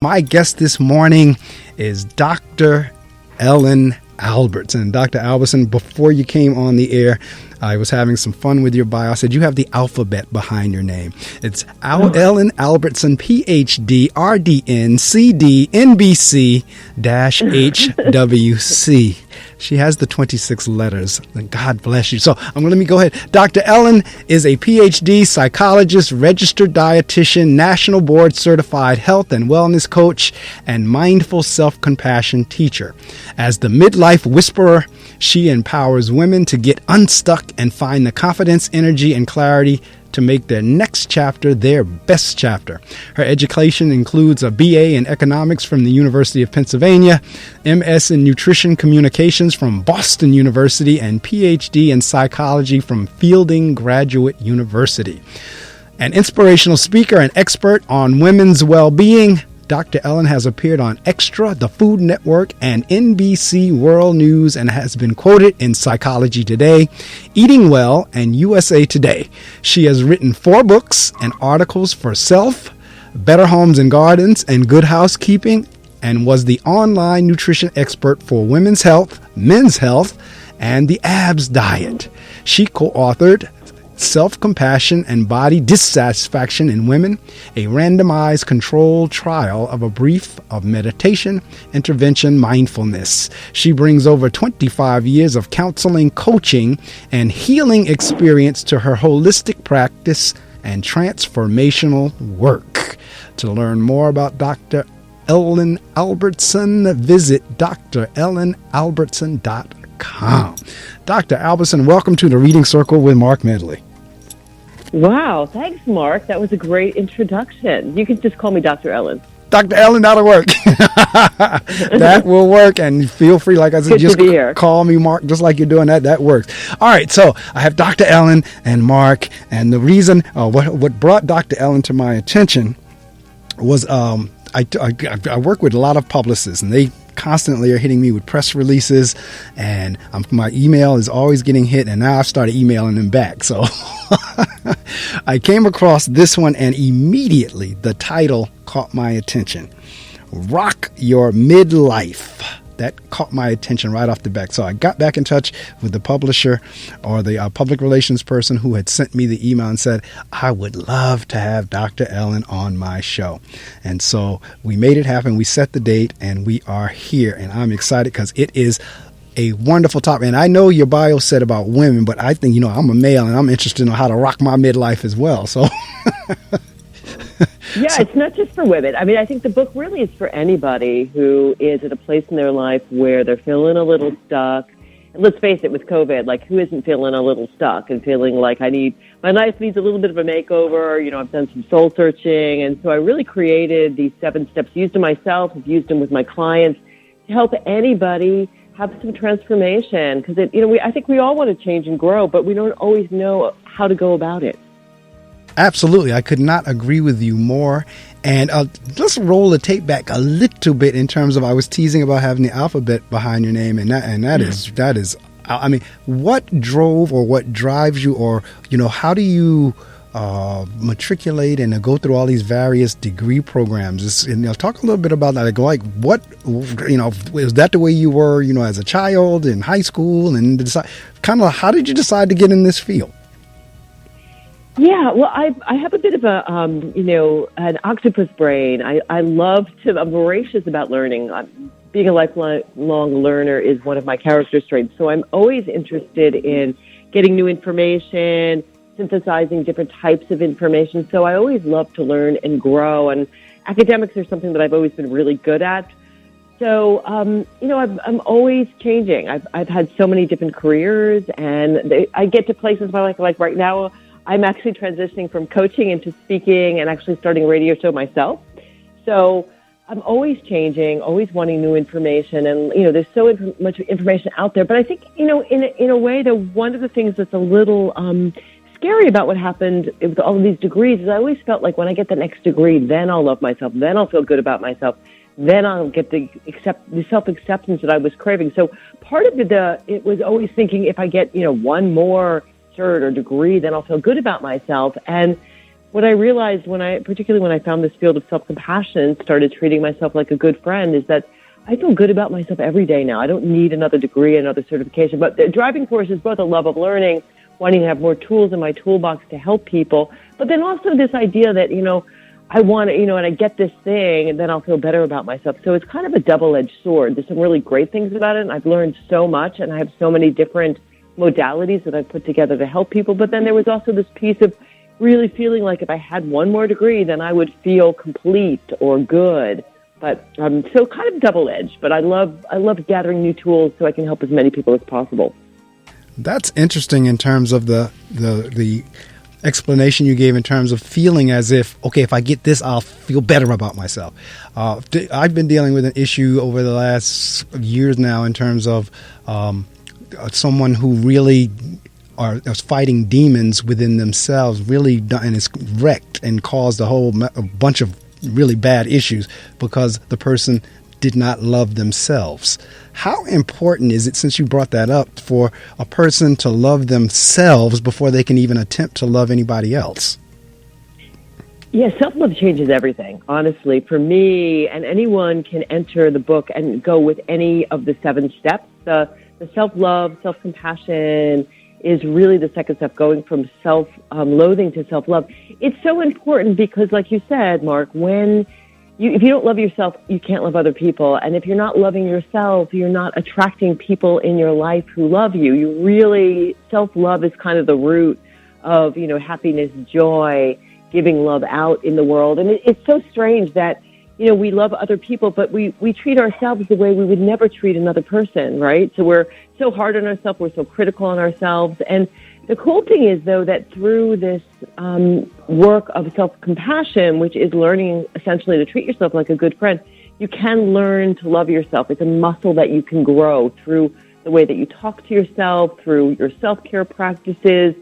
My guest this morning is Dr. Ellen Albertson. Dr. Albertson, before you came on the air, I was having some fun with your bio. I said you have the alphabet behind your name. It's Ellen Albertson, PhD, RDN, CD, NBC, HWC. She has the 26 letters. God bless you. So let me go ahead. Dr. Ellen is a PhD psychologist, registered dietitian, national board certified health and wellness coach, and mindful self-compassion teacher. As the Midlife Whisperer, she empowers women to get unstuck and find the confidence, energy, and clarity to make their next chapter their best chapter. Her education includes a BA in economics from the University of Pennsylvania, MS in nutrition communications from Boston University, and PhD in psychology from Fielding Graduate University. An inspirational speaker and expert on women's well-being, Dr. Ellen has appeared on Extra, the Food Network, and NBC World News, and has been quoted in Psychology Today, Eating Well, and USA Today. She has written 4 books and articles for Self, Better Homes and Gardens, and Good Housekeeping, and was the online nutrition expert for Women's Health, Men's Health, and the Abs Diet. She co-authored Self-Compassion and Body Dissatisfaction in Women, a randomized controlled trial of a brief of meditation, intervention, mindfulness. She brings over 25 years of counseling, coaching, and healing experience to her holistic practice and transformational work. To learn more about Dr. Ellen Albertson, visit drellenalbertson.com. Dr. Albertson, welcome to the Reading Circle with Marc Medley. Wow, thanks, Mark. That was a great introduction. You can just call me Dr. Ellen. Dr. Ellen, that'll work. That will work, and feel free, like I said, just call me Mark, just like you're doing that. That works. All right, so I have Dr. Ellen and Mark, and the reason, what brought Dr. Ellen to my attention was I work with a lot of publicists, and they constantly are hitting me with press releases, and my email is always getting hit, and now I've started emailing them back. So I came across this one, and immediately the title caught my attention. Rock Your Midlife. That caught my attention right off the bat. So I got back in touch with the publisher or the public relations person who had sent me the email and said, I would love to have Dr. Ellen on my show. And so we made it happen. We set the date, and we are here. And I'm excited because it is a wonderful topic. And I know your bio said about women, but I think, I'm a male, and I'm interested in how to rock my midlife as well. So yeah, it's not just for women. I mean, I think the book really is for anybody who is at a place in their life where they're feeling a little stuck. And let's face it, with COVID, like, who isn't feeling a little stuck and feeling like my life needs a little bit of a makeover? I've done some soul searching. And so I really created these 7 steps, used them myself, I've used them with my clients to help anybody have some transformation. Because, I think we all want to change and grow, but we don't always know how to go about it. Absolutely. I could not agree with you more. And let's roll the tape back a little bit in terms of, I was teasing about having the alphabet behind your name, and that is, I mean, what drove or what drives you, or, how do you matriculate and go through all these various degree programs? Talk a little bit about that. Like what, was that the way you were, as a child in high school, and how did you decide to get in this field? Yeah, well, I have a bit of an octopus brain. I'm voracious about learning. Being a lifelong learner is one of my character traits. So I'm always interested in getting new information, synthesizing different types of information. So I always love to learn and grow. And academics are something that I've always been really good at. So, I'm always changing. I've had so many different careers, and I get to places in my life, like right now, I'm actually transitioning from coaching into speaking and actually starting a radio show myself. So I'm always changing, always wanting new information. And, there's so much information out there. But I think, in a way, that one of the things that's a little scary about what happened with all of these degrees is I always felt like when I get the next degree, then I'll love myself, then I'll feel good about myself, then I'll get the self-acceptance that I was craving. So part of it was always thinking, if I get, one more cert or degree, then I'll feel good about myself. And what I realized particularly when I found this field of self-compassion, started treating myself like a good friend, is that I feel good about myself every day now. I don't need another degree, another certification. But the driving force is both a love of learning, wanting to have more tools in my toolbox to help people, but then also this idea that, I want to, and I get this thing, and then I'll feel better about myself. So it's kind of a double-edged sword. There's some really great things about it, and I've learned so much, and I have so many different modalities that I've put together to help people. But then there was also this piece of really feeling like if I had one more degree, then I would feel complete or good. But so kind of double-edged. But I love gathering new tools so I can help as many people as possible. That's interesting in terms of the explanation you gave in terms of feeling as if, okay, if I get this, I'll feel better about myself. I've been dealing with an issue over the last years now in terms of someone who really is fighting demons within themselves, really, and is wrecked and caused a bunch of really bad issues because the person did not love themselves. How important is it, since you brought that up, for a person to love themselves before they can even attempt to love anybody else? Yeah, self-love changes everything, honestly. For me, and anyone can enter the book and go with any of the 7 steps. The self-love, self-compassion is really the second step, going from self-loathing to self-love. It's so important because, like you said, Mark, if you don't love yourself, you can't love other people. And if you're not loving yourself, you're not attracting people in your life who love you. Self-love is kind of the root of, happiness, joy, giving love out in the world. And it's so strange that, we love other people, but we treat ourselves the way we would never treat another person, right? So we're so hard on ourselves, we're so critical on ourselves. And the cool thing is, though, that through this work of self-compassion, which is learning essentially to treat yourself like a good friend, you can learn to love yourself. It's a muscle that you can grow through the way that you talk to yourself, through your self-care practices,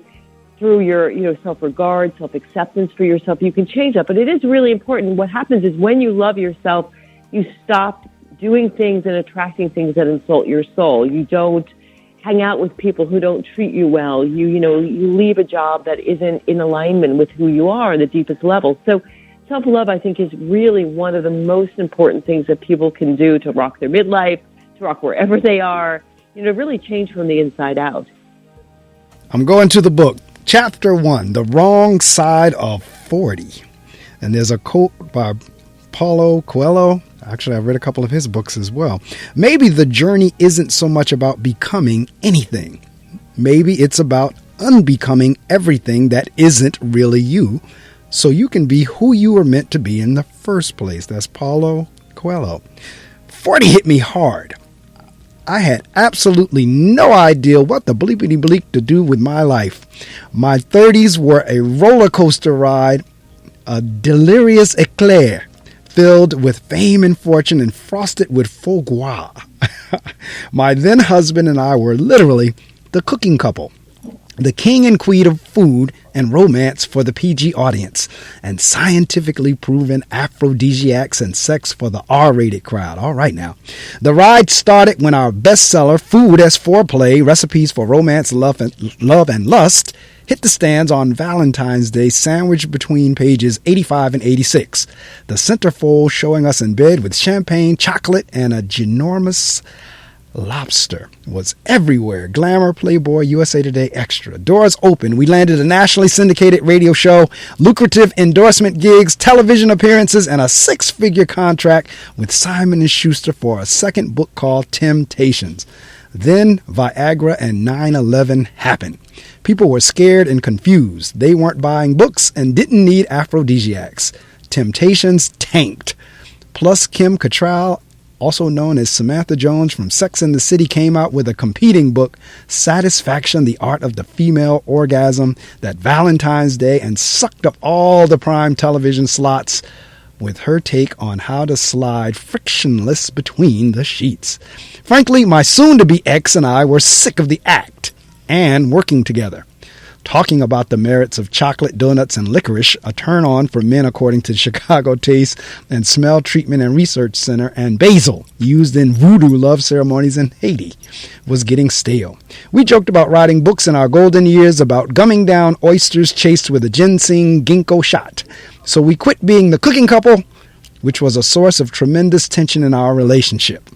through your self-regard, self-acceptance for yourself. You can change that. But it is really important. What happens is when you love yourself, you stop doing things and attracting things that insult your soul. You don't hang out with people who don't treat you well. You leave a job that isn't in alignment with who you are at the deepest level. So self-love, I think, is really one of the most important things that people can do to rock their midlife, to rock wherever they are, really change from the inside out. I'm going to the book. Chapter 1, The Wrong Side of 40. And there's a quote by Paulo Coelho. Actually, I've read a couple of his books as well. Maybe the journey isn't so much about becoming anything. Maybe it's about unbecoming everything that isn't really you, so you can be who you were meant to be in the first place. That's Paulo Coelho. 40 hit me hard. I had absolutely no idea what the bleepity bleep to do with my life. My 30s were a roller coaster ride, a delirious eclair, filled with fame and fortune and frosted with foie gras. My then husband and I were literally the cooking couple, the king and queen of food and romance for the PG audience, and scientifically proven aphrodisiacs and sex for the R-rated crowd. All right now. The ride started when our bestseller, Food as Foreplay, Recipes for Romance, Love and Lust, hit the stands on Valentine's Day, sandwiched between pages 85 and 86. The centerfold showing us in bed with champagne, chocolate, and a ginormous lobster was everywhere. Glamour, Playboy, USA Today, Extra. Doors open. We landed a nationally syndicated radio show, lucrative endorsement gigs, television appearances, and a 6-figure contract with Simon & Schuster for a second book called Temptations. Then Viagra and 9/11 happened. People were scared and confused. They weren't buying books and didn't need aphrodisiacs. Temptations tanked. Plus, Kim Cattrall, also known as Samantha Jones from Sex and the City, came out with a competing book, Satisfaction, The Art of the Female Orgasm, that Valentine's Day, and sucked up all the prime television slots with her take on how to slide frictionless between the sheets. Frankly, my soon-to-be ex and I were sick of the act and working together. talking about the merits of chocolate, donuts, and licorice, a turn-on for men according to the Chicago Taste and Smell Treatment and Research Center, and basil, used in voodoo love ceremonies in Haiti, was getting stale. We joked about writing books in our golden years about gumming down oysters chased with a ginseng ginkgo shot. So we quit being the cooking couple, which was a source of tremendous tension in our relationship.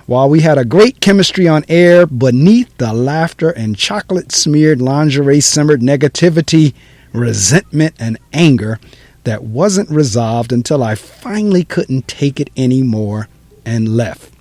While we had a great chemistry on air, beneath the laughter and chocolate-smeared lingerie simmered negativity, resentment, and anger that wasn't resolved until I finally couldn't take it anymore and left.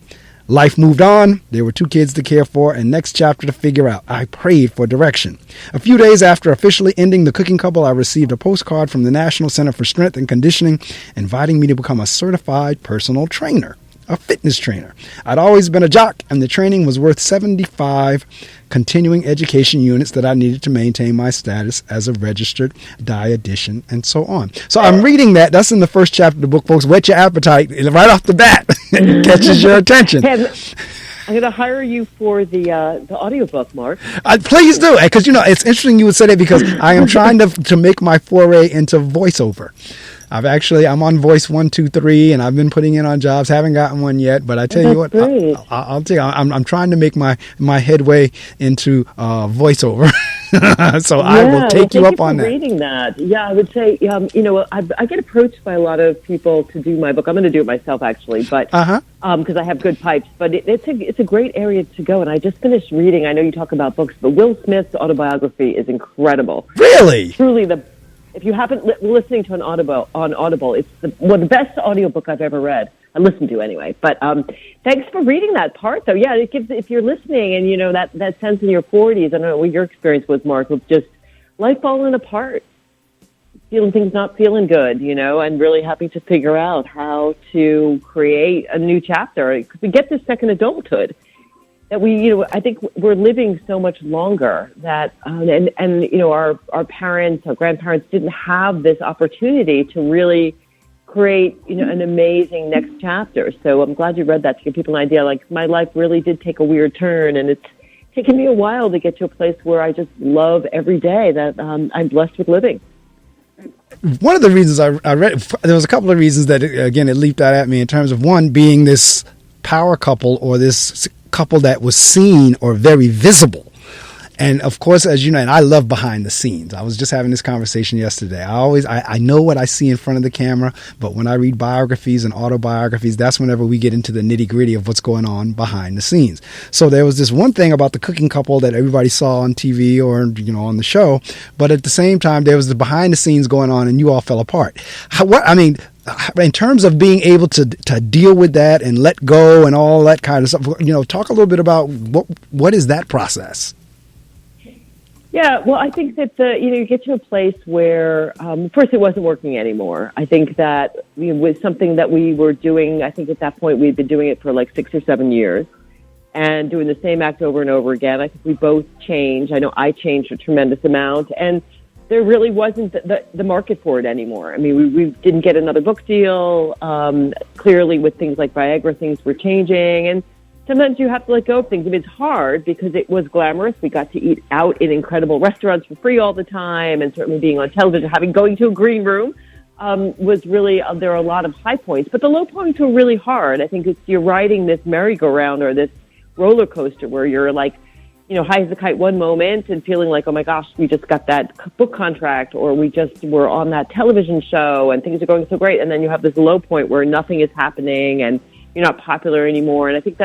Life moved on. There were 2 kids to care for and next chapter to figure out. I prayed for direction. A few days after officially ending the cooking couple, I received a postcard from the National Center for Strength and Conditioning inviting me to become a certified personal trainer, a fitness trainer. I'd always been a jock, and the training was worth 75 continuing education units that I needed to maintain my status as a registered dietitian and so on. So I'm reading that. That's in the first chapter of the book, folks. Whet your appetite right off the bat. It catches your attention. I'm going to hire you for the audiobook, Mark. Please do, because, it's interesting you would say that because I am trying to make my foray into voiceover. I'm on voice 1, 2, 3, and I've been putting in on jobs. Haven't gotten one yet, but I tell you what, I'll tell you, I'm trying to make my headway into voiceover. So I will take you up on that. Reading that, yeah, I would say, I get approached by a lot of people to do my book. I'm going to do it myself, actually, but because I have good pipes. But it's a great area to go. And I just finished reading. I know you talk about books, but Will Smith's autobiography is incredible. Really, truly If you haven't listening to on Audible, it's the best audiobook I've ever read. I listened to anyway. But thanks for reading that part, though. Yeah, it gives, if you're listening and that sense in your 40s. I don't know what your experience was, Mark, with just life falling apart, feeling things not feeling good, and really having to figure out how to create a new chapter. Because we get this second adulthood. That I think we're living so much longer that, our parents, our grandparents didn't have this opportunity to really create, an amazing next chapter. So I'm glad you read that to give people an idea. Like, my life really did take a weird turn, and it's taken me a while to get to a place where I just love every day that I'm blessed with living. One of the reasons I read, there was a couple of reasons that, again, it leaped out at me in terms of one being this power couple or this couple that was seen or very visible. And of course, as you know, and I love behind the scenes. I was just having this conversation yesterday. I know what I see in front of the camera, but when I read biographies and autobiographies, that's whenever we get into the nitty gritty of what's going on behind the scenes. So there was this one thing about the cooking couple that everybody saw on TV or, on the show, but at the same time, there was the behind the scenes going on and you all fell apart. In terms of being able to deal with that and let go and all that kind of stuff, talk a little bit about what is that process? Yeah, well, I think that you get to a place where first it wasn't working anymore. I think that was something that we were doing. I think at that point we'd been doing it for like 6 or 7 years and doing the same act over and over again. I think we both changed. I know I changed a tremendous amount, and there really wasn't the market for it anymore. I mean, we didn't get another book deal. Clearly, with things like Viagra, things were changing. And sometimes you have to let go of things. I mean, it's hard because it was glamorous. We got to eat out in incredible restaurants for free all the time. And certainly being on television, going to a green room was really, there are a lot of high points. But the low points were really hard. I think you're riding this merry-go-round or this roller coaster where you're like, high as a kite one moment and feeling like, oh my gosh, we just got that book contract, or we just were on that television show and things are going so great. And then you have this low point where nothing is happening and you're not popular anymore. And I think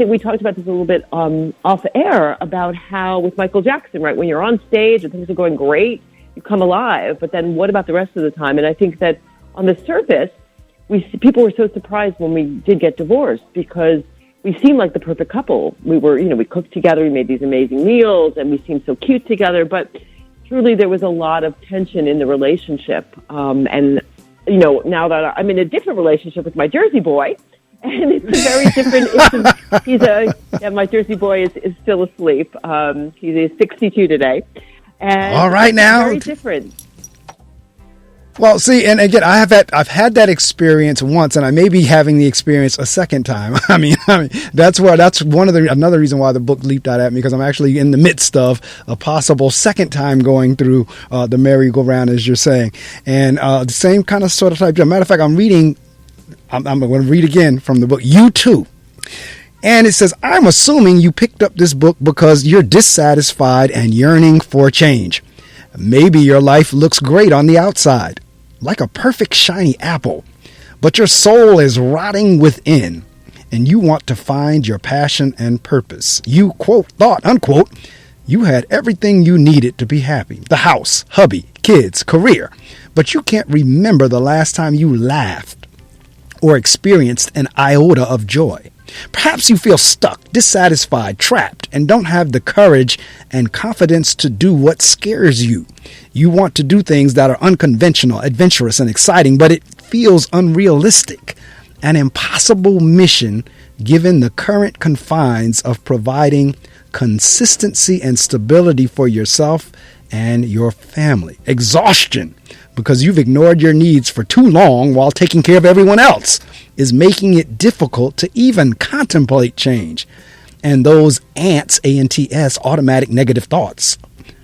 we talked about this a little bit off air about how with Michael Jackson, right? When you're on stage and things are going great, you come alive. But then what about the rest of the time? And I think that on the surface, people were so surprised when we did get divorced because we seemed like the perfect couple. We were, we cooked together, we made these amazing meals, and we seemed so cute together. But truly, there was a lot of tension in the relationship. And, now that I'm in a different relationship with my Jersey boy, and it's a very different, my Jersey boy is still asleep. He's 62 today. And all right now. Very different. Well, see, and again, I've had that experience once, and I may be having the experience a second time. I mean, that's another reason why the book leaped out at me, because I'm actually in the midst of a possible second time going through the merry-go-round, as you're saying, and the same kind of sort of type. Matter of fact, I'm going to read again from the book, You Too. And it says, I'm assuming you picked up this book because you're dissatisfied and yearning for change. Maybe your life looks great on the outside, like a perfect shiny apple, but your soul is rotting within, and you want to find your passion and purpose. You, quote, thought, unquote, you had everything you needed to be happy. The house, hubby, kids, career, but you can't remember the last time you laughed or experienced an iota of joy. Perhaps you feel stuck, dissatisfied, trapped, and don't have the courage and confidence to do what scares you. You want to do things that are unconventional, adventurous, and exciting, but it feels unrealistic, an impossible mission given the current confines of providing consistency and stability for yourself and your family. Exhaustion, because you've ignored your needs for too long while taking care of everyone else, is making it difficult to even contemplate change. And those ANTS, automatic negative thoughts,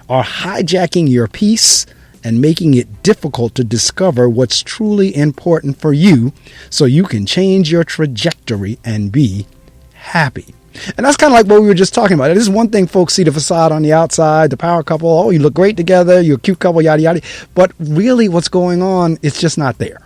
are hijacking your peace and making it difficult to discover what's truly important for you so you can change your trajectory and be happy. And that's kind of like what we were just talking about. It is one thing folks see the facade on the outside, the power couple, oh, you look great together, you're a cute couple, yada, yada. But really what's going on, it's just not there.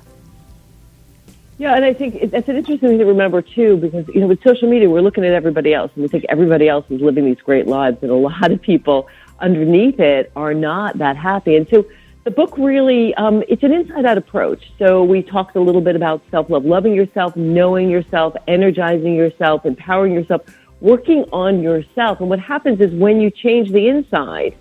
Yeah, and I think that's an interesting thing to remember, too, because, with social media, we're looking at everybody else, and we think everybody else is living these great lives, and a lot of people underneath it are not that happy. And so the book really, it's an inside-out approach. So we talked a little bit about self-love, loving yourself, knowing yourself, energizing yourself, empowering yourself, working on yourself. And what happens is when you change the inside,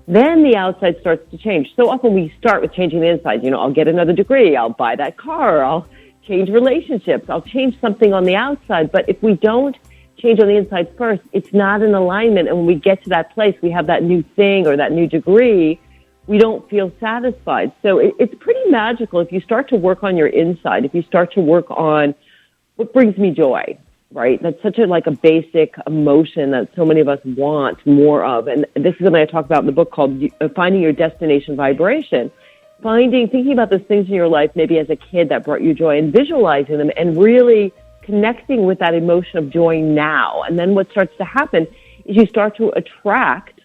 then the outside starts to change. So often we start with changing the inside. I'll get another degree, I'll buy that car, I'll change relationships, I'll change something on the outside. But if we don't change on the inside first, it's not in alignment. And when we get to that place, we have that new thing or that new degree, we don't feel satisfied. So it's pretty magical if you start to work on your inside, if you start to work on what brings me joy, right? That's such a basic emotion that so many of us want more of. And this is something I talk about in the book called Finding Your Destination Vibration. Thinking about those things in your life, maybe as a kid that brought you joy, and visualizing them and really connecting with that emotion of joy now. And then what starts to happen is you start to attract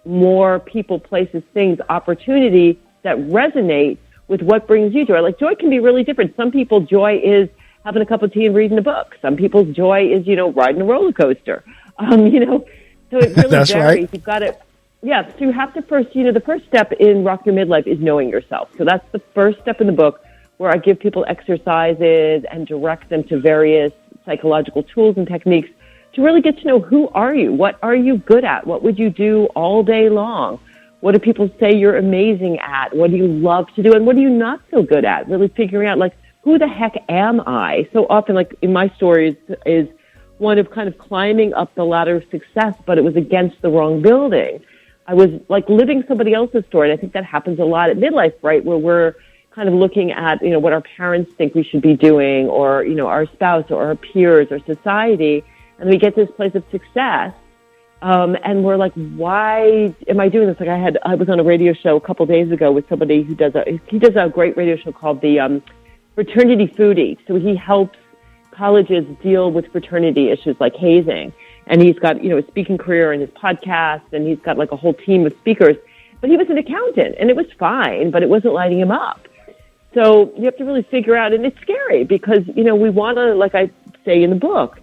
more people, places, things, opportunity that resonate with what brings you joy. Like joy can be really different. Some people, joy is having a cup of tea and reading a book. Some people's joy is, riding a roller coaster. So it really That's varies. right. You've got to, so you have to first, the first step in Rock Your Midlife is knowing yourself. So that's the first step in the book, where I give people exercises and direct them to various psychological tools and techniques to really get to know, who are you? What are you good at? What would you do all day long? What do people say you're amazing at? What do you love to do? And what are you not so good at? Really figuring out, who the heck am I? So often, in my stories, is one of kind of climbing up the ladder of success, but it was against the wrong building. I was living somebody else's story. And I think that happens a lot at midlife, right? Where we're kind of looking at, what our parents think we should be doing, or, our spouse or our peers or society. And we get to this place of success. And we're like, why am I doing this? I was on a radio show a couple of days ago with somebody who does a great radio show called the Fraternity Foodie. So he helps colleges deal with fraternity issues like hazing. And he's got, a speaking career and his podcast, and he's got a whole team of speakers. But he was an accountant, and it was fine, but it wasn't lighting him up. So you have to really figure out, and it's scary because, we want to, like I say in the book,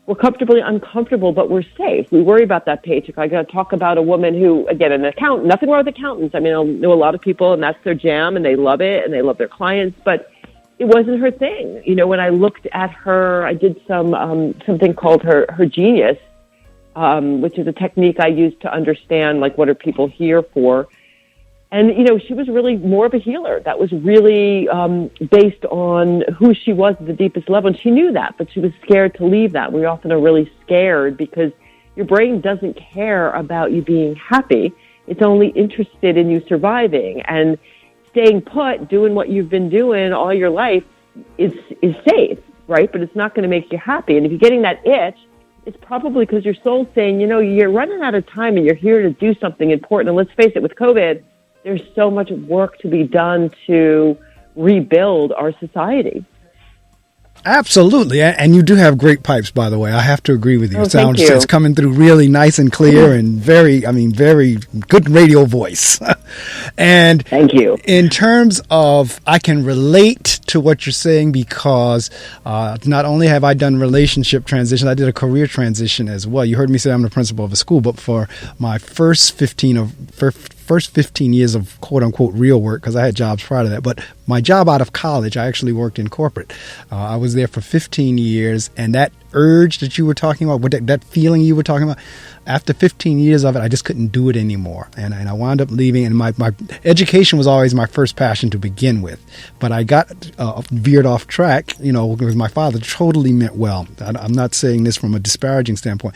we're comfortably uncomfortable, but we're safe. We worry about that paycheck. I got to talk about a woman who, again, an accountant, nothing wrong with accountants. I mean, I know a lot of people, and that's their jam, and they love it, and they love their clients, but it wasn't her thing. When I looked at her, I did something called her genius, which is a technique I use to understand, what are people here for. And, she was really more of a healer. That was really based on who she was at the deepest level. And she knew that, but she was scared to leave that. We often are really scared because your brain doesn't care about you being happy. It's only interested in you surviving. And staying put, doing what you've been doing all your life is safe, right? But it's not going to make you happy. And if you're getting that itch, it's probably because your soul's saying, you're running out of time and you're here to do something important. And let's face it, with COVID, there's so much work to be done to rebuild our society. Absolutely. And you do have great pipes, by the way. I have to agree with you. Oh, It sounds thank you. it's coming through really nice and clear and very good radio voice. And Thank you. in terms of, I can relate to what you're saying because not only have I done relationship transition, I did a career transition as well. You heard me say I'm the principal of a school, but for my first 15 years of quote unquote real work, because I had jobs prior to that, but my job out of college, I actually worked in corporate. I was there for 15 years, and that urge that you were talking about, that feeling you were talking about, after 15 years of it, I just couldn't do it anymore. And I wound up leaving, and my education was always my first passion to begin with. But I got veered off track, because my father totally meant well. I'm not saying this from a disparaging standpoint,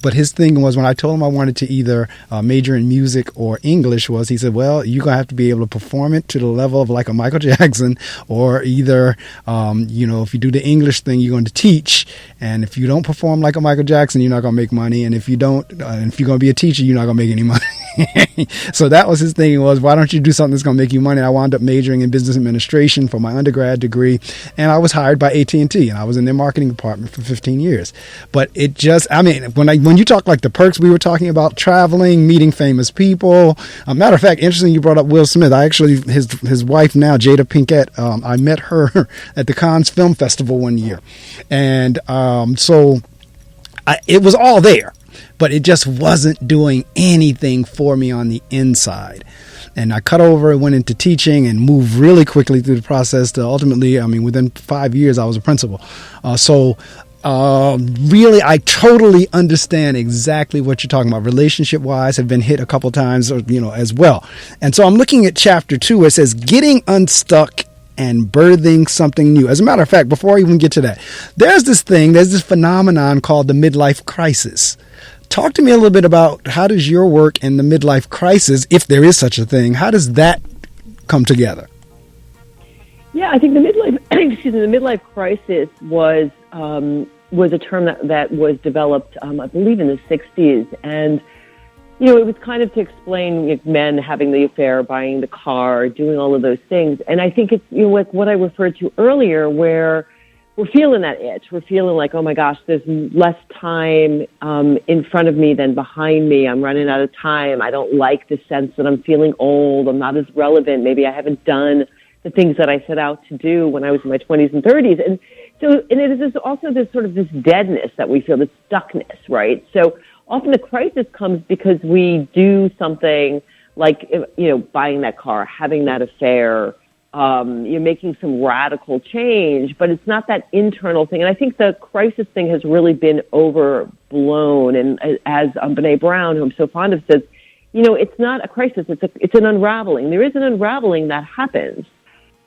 but his thing was, when I told him I wanted to either major in music or English, he said, well, you're going to have to be able to perform it to the level of like a Michael Jackson, or either, if you do the English thing, you're going to teach. And if you don't perform like a Michael Jackson, you're not going to make money. And if you don't, if you're going to be a teacher, you're not going to make any money. So that was his thing, was, why don't you do something that's going to make you money? And I wound up majoring in business administration for my undergrad degree. And I was hired by AT&T, and I was in their marketing department for 15 years. But it just, when you talk like the perks we were talking about, traveling, meeting famous people. Matter of fact, interesting you brought up Will Smith. I actually, his wife now, Jada Pinkett, I met her at the Cannes Film Festival one year. And it was all there, but it just wasn't doing anything for me on the inside. And I cut over and went into teaching and moved really quickly through the process to ultimately, within 5 years, I was a principal. Really, I totally understand exactly what you're talking about. Relationship wise, have been hit a couple times, as well. And so I'm looking at chapter 2, where it says getting unstuck and birthing something new. As a matter of fact, before I even get to that, there's this phenomenon called the midlife crisis. Talk to me a little bit about, how does your work in the midlife crisis, if there is such a thing, how does that come together? Yeah, I think the midlife crisis was a term that was developed, I believe, in the 60s. And, it was kind of to explain men having the affair, buying the car, doing all of those things. And I think it's, like what I referred to earlier, where we're feeling that itch. We're feeling like, oh my gosh, there's less time in front of me than behind me. I'm running out of time. I don't like the sense that I'm feeling old. I'm not as relevant. Maybe I haven't done the things that I set out to do when I was in my 20s and 30s. And it is also this sort of this deadness that we feel, this stuckness, right? So often the crisis comes because we do something like, buying that car, having that affair, you're making some radical change, but it's not that internal thing. And I think the crisis thing has really been overblown. And as Brene Brown, who I'm so fond of, says, it's not a crisis, it's an unraveling. There is an unraveling that happens.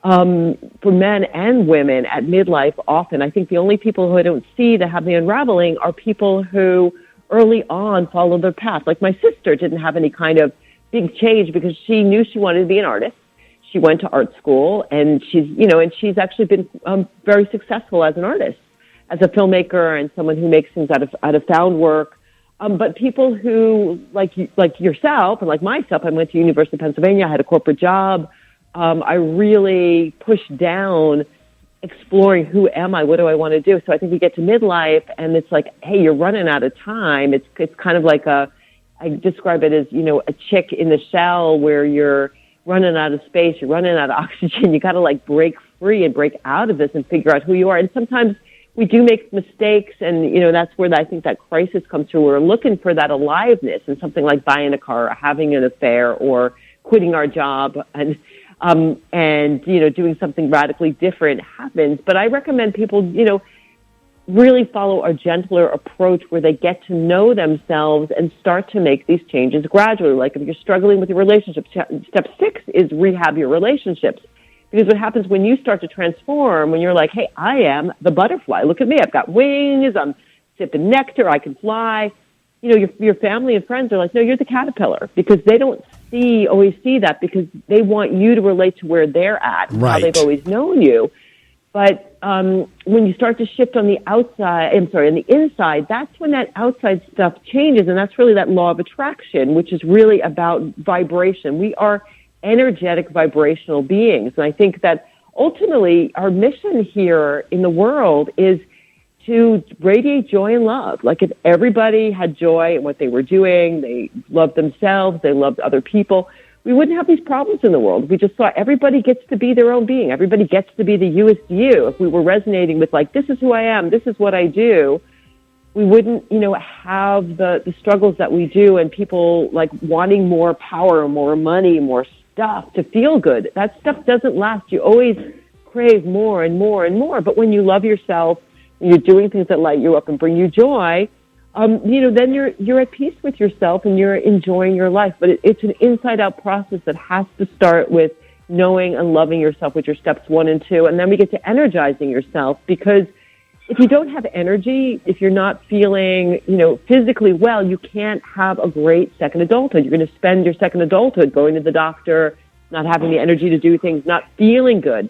For men and women at midlife often. I think the only people who I don't see that have the unraveling are people who early on follow their path. Like my sister didn't have any kind of big change because she knew she wanted to be an artist. She went to art school, and she's actually been very successful as an artist, as a filmmaker, and someone who makes things out of found work. But people who, like yourself and like myself, I went to University of Pennsylvania. I had a corporate job. I really pushed down exploring who am I, what do I want to do. So I think we get to midlife, and it's like, hey, you're running out of time. It's kind of like I describe it as, a chick in the shell where you're running out of space, you're running out of oxygen. You got to break free and break out of this and figure out who you are. And sometimes we do make mistakes, and that's where I think that crisis comes through. We're looking for that aliveness, and something like buying a car, or having an affair, or quitting our job, and doing something radically different happens. But I recommend people, really follow a gentler approach where they get to know themselves and start to make these changes gradually. Like if you're struggling with your relationships, step 6 is rehab your relationships. Because what happens when you start to transform, when you're like, hey, I am the butterfly. Look at me. I've got wings. I'm sipping nectar. I can fly. Your family and friends are like, no, you're the caterpillar, because they don't always see that because they want you to relate to where they're at, and how they've always known you. But when you start to shift on the inside, that's when that outside stuff changes, and that's really that law of attraction, which is really about vibration. We are energetic, vibrational beings, and I think that ultimately our mission here in the world is to radiate joy and love. Like if everybody had joy in what they were doing, they loved themselves, they loved other people, we wouldn't have these problems in the world. We just saw everybody gets to be their own being. Everybody gets to be the you-est you. If we were resonating with like, this is who I am, this is what I do, we wouldn't, have the struggles that we do and people like wanting more power, more money, more stuff to feel good. That stuff doesn't last. You always crave more and more and more. But when you love yourself, you're doing things that light you up and bring you joy, then you're at peace with yourself and you're enjoying your life. But it's an inside-out process that has to start with knowing and loving yourself, which are steps 1 and 2. And then we get to energizing yourself, because if you don't have energy, if you're not feeling, physically well, you can't have a great second adulthood. You're going to spend your second adulthood going to the doctor, not having the energy to do things, not feeling good.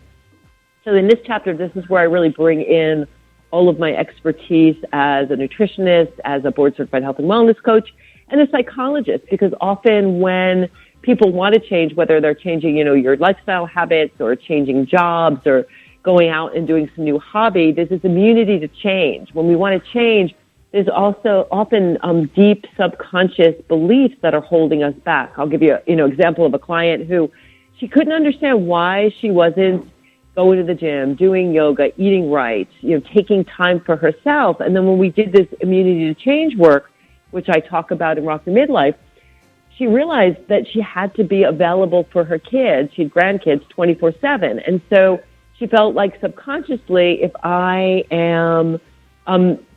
So in this chapter, this is where I really bring in all of my expertise as a nutritionist, as a board-certified health and wellness coach, and a psychologist, because often when people want to change, whether they're changing, your lifestyle habits or changing jobs or going out and doing some new hobby, there's this immunity to change. When we want to change, there's also often deep subconscious beliefs that are holding us back. I'll give you an example of a client who she couldn't understand why she wasn't going to the gym, doing yoga, eating right, taking time for herself. And then when we did this immunity to change work, which I talk about in Your Midlife, she realized that she had to be available for her kids. She had grandkids 24/7. And so she felt like subconsciously, if I am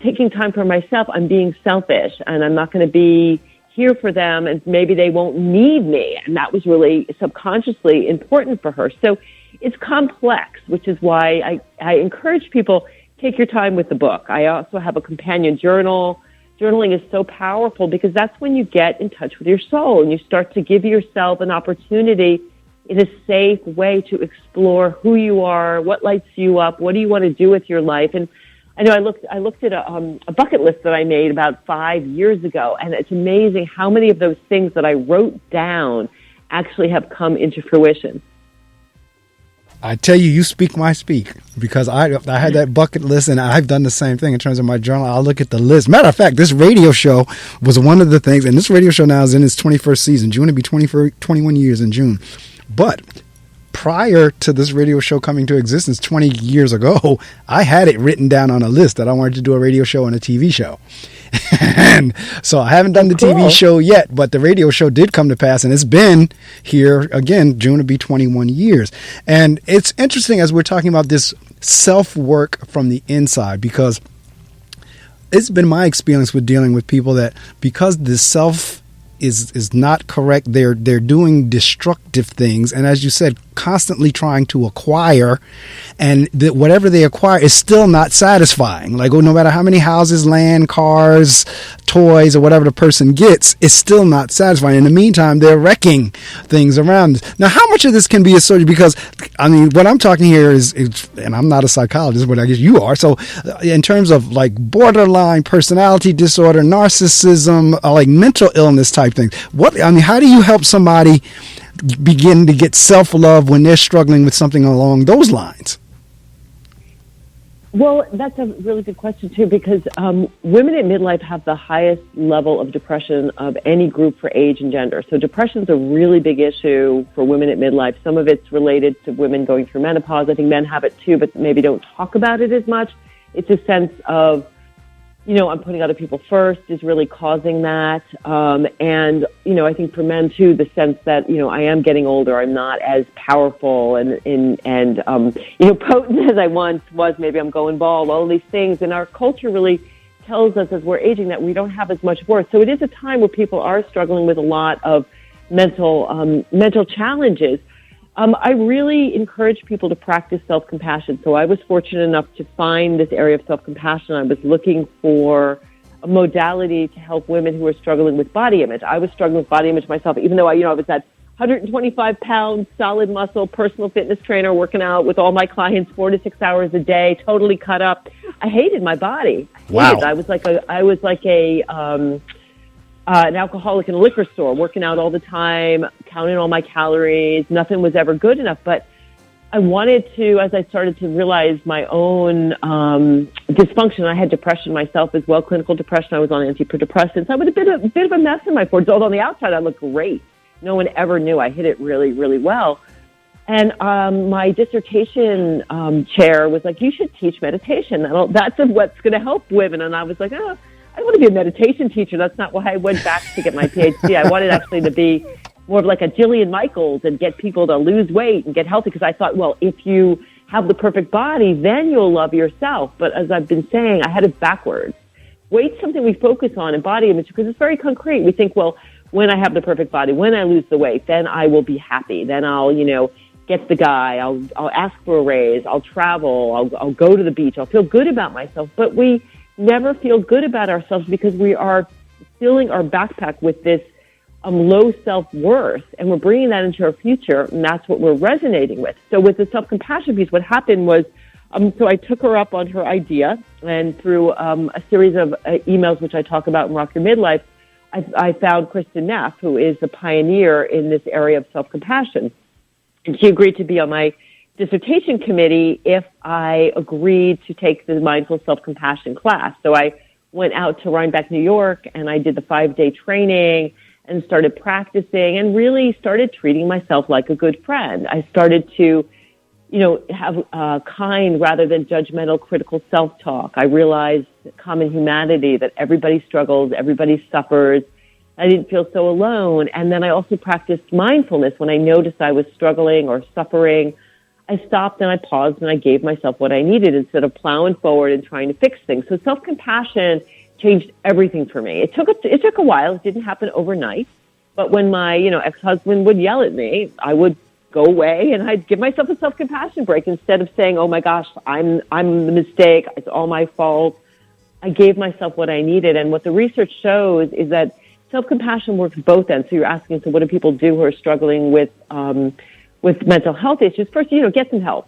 taking time for myself, I'm being selfish and I'm not going to be here for them and maybe they won't need me. And that was really subconsciously important for her. So it's complex, which is why I encourage people, take your time with the book. I also have a companion journal. Journaling is so powerful because that's when you get in touch with your soul and you start to give yourself an opportunity in a safe way to explore who you are, what lights you up, what do you want to do with your life. And I know I looked at a bucket list that I made about 5 years ago, and it's amazing how many of those things that I wrote down actually have come into fruition. I tell you, you speak my speak, because I had that bucket list and I've done the same thing in terms of my journal. I'll look at the list. Matter of fact, this radio show was one of the things, and this radio show now is in its 21st season. June will be 21 years in June. But prior to this radio show coming to existence 20 years ago, I had it written down on a list that I wanted to do a radio show and a TV show. And so I haven't done the TV show yet, but the radio show did come to pass, and it's been here again. June will be 21 years. And it's interesting as we're talking about this self-work from the inside, because it's been my experience with dealing with people that because the self is not correct, they're doing destructive things, and as you said, constantly trying to acquire, and whatever they acquire is still not satisfying. Like, no matter how many houses, land, cars, toys, or whatever the person gets, it's still not satisfying. In the meantime, they're wrecking things around. Now, how much of this can be associated? Because what I'm talking here is, and I'm not a psychologist, but I guess you are. So, in terms of like borderline personality disorder, narcissism, like mental illness type things, how do you help somebody begin to get self-love when they're struggling with something along those lines? Well, that's a really good question, too, because women at midlife have the highest level of depression of any group for age and gender. So depression is a really big issue for women at midlife. Some of it's related to women going through menopause. I think men have it, too, but maybe don't talk about it as much. It's a sense of, I'm putting other people first is really causing that. And, I think for men, too, the sense that, I am getting older. I'm not as powerful and potent as I once was. Maybe I'm going bald, all these things. And our culture really tells us as we're aging that we don't have as much worth. So it is a time where people are struggling with a lot of mental challenges. I really encourage people to practice self-compassion. So I was fortunate enough to find this area of self-compassion. I was looking for a modality to help women who are struggling with body image. I was struggling with body image myself, even though I was at 125-pound solid muscle personal fitness trainer working out with all my clients 4 to 6 hours a day, totally cut up. I hated my body. Wow. I was like an alcoholic in a liquor store, working out all the time, counting all my calories. Nothing was ever good enough. But I wanted to, as I started to realize my own dysfunction, I had depression myself as well, clinical depression. I was on antidepressants. I was a bit of a mess in my 40s. Although on the outside, I looked great. No one ever knew. I hit it really, really well. And my dissertation chair was like, you should teach meditation. That's what's going to help women. And I was like, oh, I don't want to be a meditation teacher. That's not why I went back to get my PhD. I wanted actually to be more of like a Jillian Michaels and get people to lose weight and get healthy. Because I thought, well, if you have the perfect body, then you'll love yourself. But as I've been saying, I had it backwards. Weight's something we focus on in body image because it's very concrete. We think, well, when I have the perfect body, when I lose the weight, then I will be happy. Then I'll, get the guy. I'll ask for a raise. I'll travel. I'll go to the beach. I'll feel good about myself. But we never feel good about ourselves because we are filling our backpack with this low self-worth, and we're bringing that into our future, and that's what we're resonating with. So with the self-compassion piece, what happened was, so I took her up on her idea, and through a series of emails, which I talk about in Rock Your Midlife, I found Kristen Neff, who is a pioneer in this area of self-compassion. And she agreed to be on my dissertation committee if I agreed to take the mindful self-compassion class. So I went out to Rhinebeck, New York, and I did the 5-day training and started practicing and really started treating myself like a good friend. I started to, have kind rather than judgmental, critical self-talk. I realized common humanity, that everybody struggles, everybody suffers. I didn't feel so alone. And then I also practiced mindfulness. When I noticed I was struggling or suffering, I stopped and I paused and I gave myself what I needed instead of plowing forward and trying to fix things. So self-compassion changed everything for me. It took a while. It didn't happen overnight. But when my, ex-husband would yell at me, I would go away and I'd give myself a self-compassion break instead of saying, oh my gosh, I'm the mistake. It's all my fault. I gave myself what I needed. And what the research shows is that self-compassion works both ends. So you're asking, so what do people do who are struggling with mental health issues? First, get some help.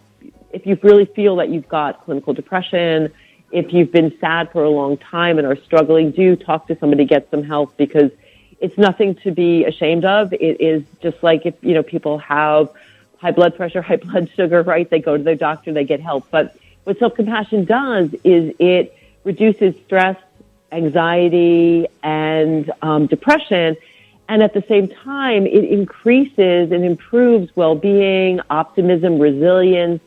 If you really feel that you've got clinical depression, if you've been sad for a long time and are struggling, do talk to somebody, get some help, because it's nothing to be ashamed of. It is just like if, people have high blood pressure, high blood sugar, right? They go to their doctor, they get help. But what self-compassion does is it reduces stress, anxiety, and depression. And at the same time, it increases and improves well-being, optimism, resilience,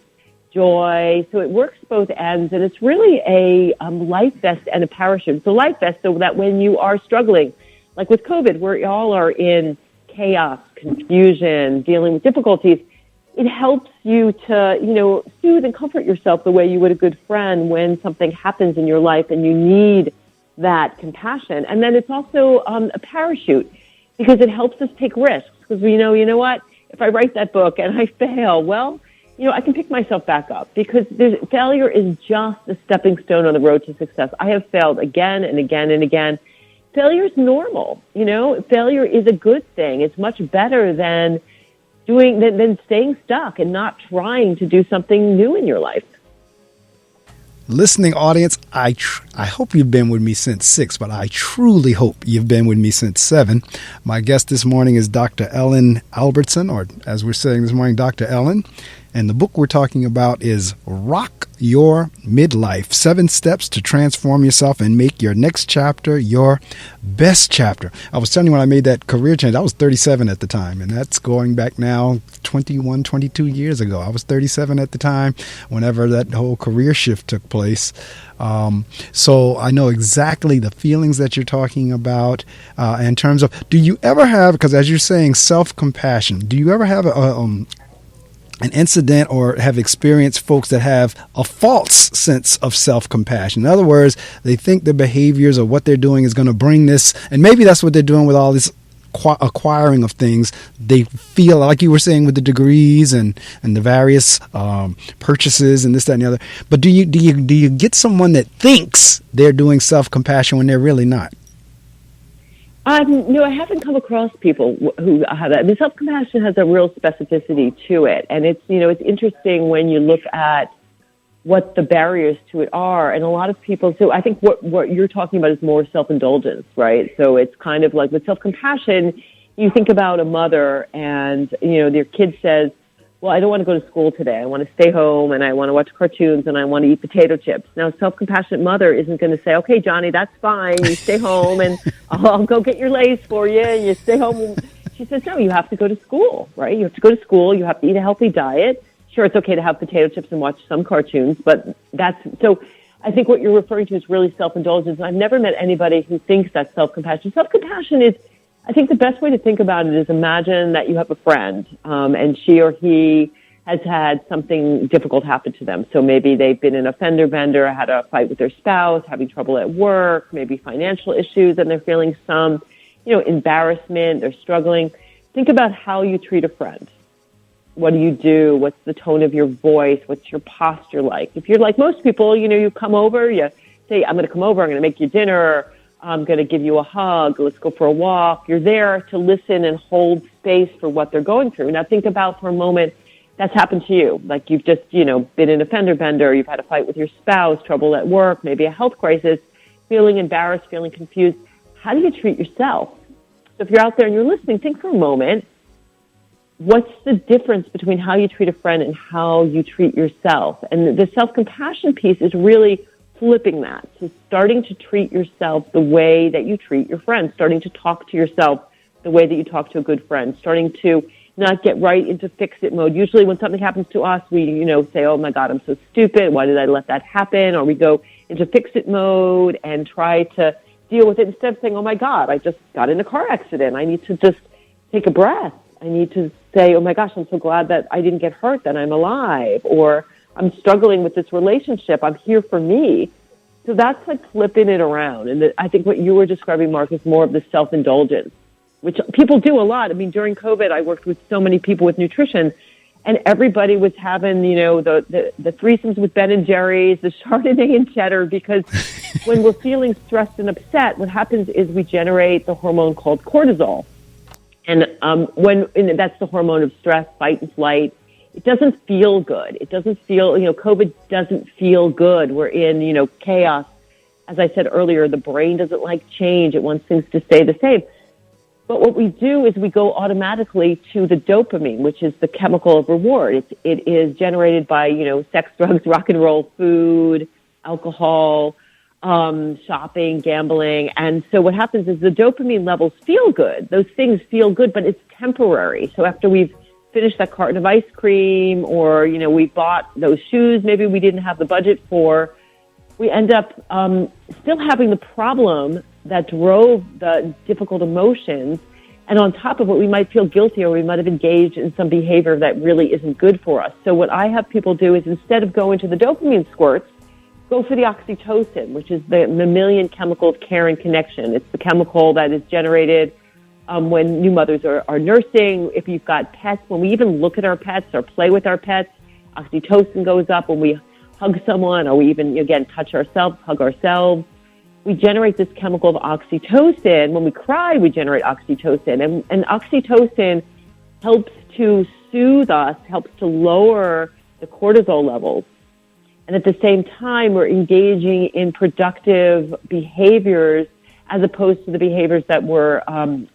joy. So it works both ends. And it's really a life vest and a parachute. It's a life vest so that when you are struggling, like with COVID, where we all are in chaos, confusion, dealing with difficulties, it helps you to, soothe and comfort yourself the way you would a good friend when something happens in your life and you need that compassion. And then it's also a parachute because it helps us take risks because we know, what, if I write that book and I fail, well, I can pick myself back up because failure is just a stepping stone on the road to success. I have failed again and again and again. Failure is normal. Failure is a good thing. It's much better than staying stuck and not trying to do something new in your life. Listening audience, I hope you've been with me since 6, but I truly hope you've been with me since 7. My guest this morning is Dr. Ellen Albertson, or as we're saying this morning, Dr. Ellen. And the book we're talking about is Rock Your Midlife, 7 Steps to Transform Yourself and Make Your Next Chapter Your Best Chapter. I was telling you when I made that career change, I was 37 at the time, and that's going back now 21, 22 years ago. I was 37 at the time whenever that whole career shift took place. So I know exactly the feelings that you're talking about in terms of, do you ever have, because as you're saying, self-compassion, do you ever have an incident or have experienced folks that have a false sense of self-compassion? In other words, they think their behaviors or what they're doing is going to bring this, and maybe that's what they're doing with all this acquiring of things. They feel like you were saying with the degrees and the various purchases and this, that, and the other. But do you get someone that thinks they're doing self-compassion when they're really not? No, I haven't come across people who have that. I mean, self-compassion has a real specificity to it. And it's, it's interesting when you look at what the barriers to it are. And a lot of people, so I think what you're talking about is more self-indulgence, right? So it's kind of like with self-compassion, you think about a mother and, their kid says, well, I don't want to go to school today. I want to stay home and I want to watch cartoons and I want to eat potato chips. Now, a self-compassionate mother isn't going to say, okay, Johnny, that's fine. You stay home and I'll go get your Lay's for you and you stay home. She says, no, you have to go to school, right? You have to go to school. You have to eat a healthy diet. Sure, it's okay to have potato chips and watch some cartoons, but so I think what you're referring to is really self-indulgence. I've never met anybody who thinks that's self-compassion. Self-compassion is, I think the best way to think about it is imagine that you have a friend, and she or he has had something difficult happen to them. So maybe they've been in a fender bender, had a fight with their spouse, having trouble at work, maybe financial issues, and they're feeling some, embarrassment, they're struggling. Think about how you treat a friend. What do you do? What's the tone of your voice? What's your posture like? If you're like most people, you come over, you say, I'm going to come over, I'm going to make you dinner, I'm going to give you a hug, let's go for a walk. You're there to listen and hold space for what they're going through. Now think about for a moment that's happened to you. Like you've just, been in a fender bender, you've had a fight with your spouse, trouble at work, maybe a health crisis, feeling embarrassed, feeling confused. How do you treat yourself? So if you're out there and you're listening, think for a moment, what's the difference between how you treat a friend and how you treat yourself? And the self-compassion piece is really flipping that. So starting to treat yourself the way that you treat your friends, starting to talk to yourself the way that you talk to a good friend, starting to not get right into fix-it mode. Usually when something happens to us, we, say, oh my God, I'm so stupid. Why did I let that happen? Or we go into fix-it mode and try to deal with it instead of saying, oh my God, I just got in a car accident. I need to just take a breath. I need to say, oh my gosh, I'm so glad that I didn't get hurt, that I'm alive, or I'm struggling with this relationship. I'm here for me. So that's like flipping it around. And I think what you were describing, Mark, is more of the self-indulgence, which people do a lot. I mean, during COVID, I worked with so many people with nutrition, and everybody was having, the threesomes with Ben and Jerry's, the Chardonnay and cheddar, because when we're feeling stressed and upset, what happens is we generate the hormone called cortisol. And that's the hormone of stress, fight and flight. It doesn't feel good. It doesn't feel, COVID doesn't feel good. We're in, chaos. As I said earlier, the brain doesn't like change. It wants things to stay the same. But what we do is we go automatically to the dopamine, which is the chemical of reward. It is generated by, sex, drugs, rock and roll, food, alcohol, shopping, gambling. And so what happens is the dopamine levels feel good. Those things feel good, but it's temporary. So after we've finished that carton of ice cream or, we bought those shoes maybe we didn't have the budget for, we end up still having the problem that drove the difficult emotions. And on top of it, we might feel guilty or we might have engaged in some behavior that really isn't good for us. So what I have people do is instead of going to the dopamine squirts, go for the oxytocin, which is the mammalian chemical of care and connection. It's the chemical that is generated when new mothers are nursing. If you've got pets, when we even look at our pets or play with our pets, oxytocin goes up. When we hug someone or we even, again, touch ourselves, hug ourselves, we generate this chemical of oxytocin. When we cry, we generate oxytocin. And oxytocin helps to soothe us, helps to lower the cortisol levels. And at the same time, we're engaging in productive behaviors as opposed to the behaviors that were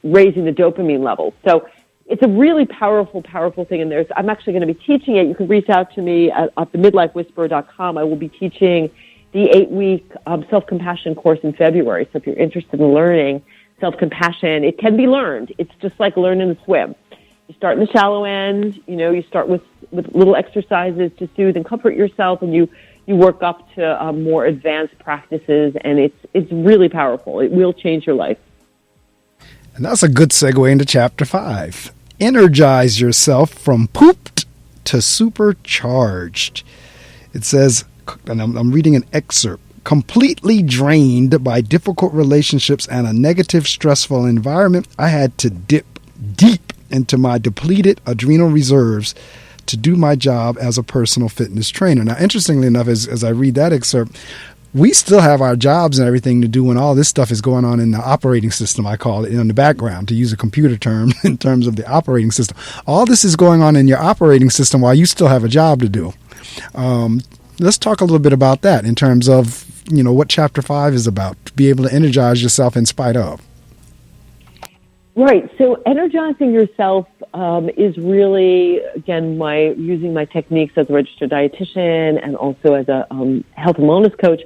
raising the dopamine levels. So it's a really powerful, powerful thing. And I'm actually going to be teaching it. You can reach out to me at themidlifewhisperer.com. I will be teaching the 8-week self-compassion course in February. So if you're interested in learning self-compassion, it can be learned. It's just like learning to swim. You start in the shallow end, you start with little exercises to soothe and comfort yourself, and you work up to more advanced practices, and it's really powerful. It will change your life. And that's a good segue into Chapter 5. Energize yourself from pooped to supercharged. It says, and I'm reading an excerpt, completely drained by difficult relationships and a negative, stressful environment, I had to dip deep into my depleted adrenal reserves to do my job as a personal fitness trainer. Now, interestingly enough, as I read that excerpt, we still have our jobs and everything to do when all this stuff is going on in the operating system, I call it, in the background, to use a computer term in terms of the operating system. All this is going on in your operating system while you still have a job to do. Let's talk a little bit about that in terms of, what Chapter 5 is about, to be able to energize yourself in spite of. Right. So energizing yourself is really, again, using my techniques as a registered dietitian and also as a health and wellness coach.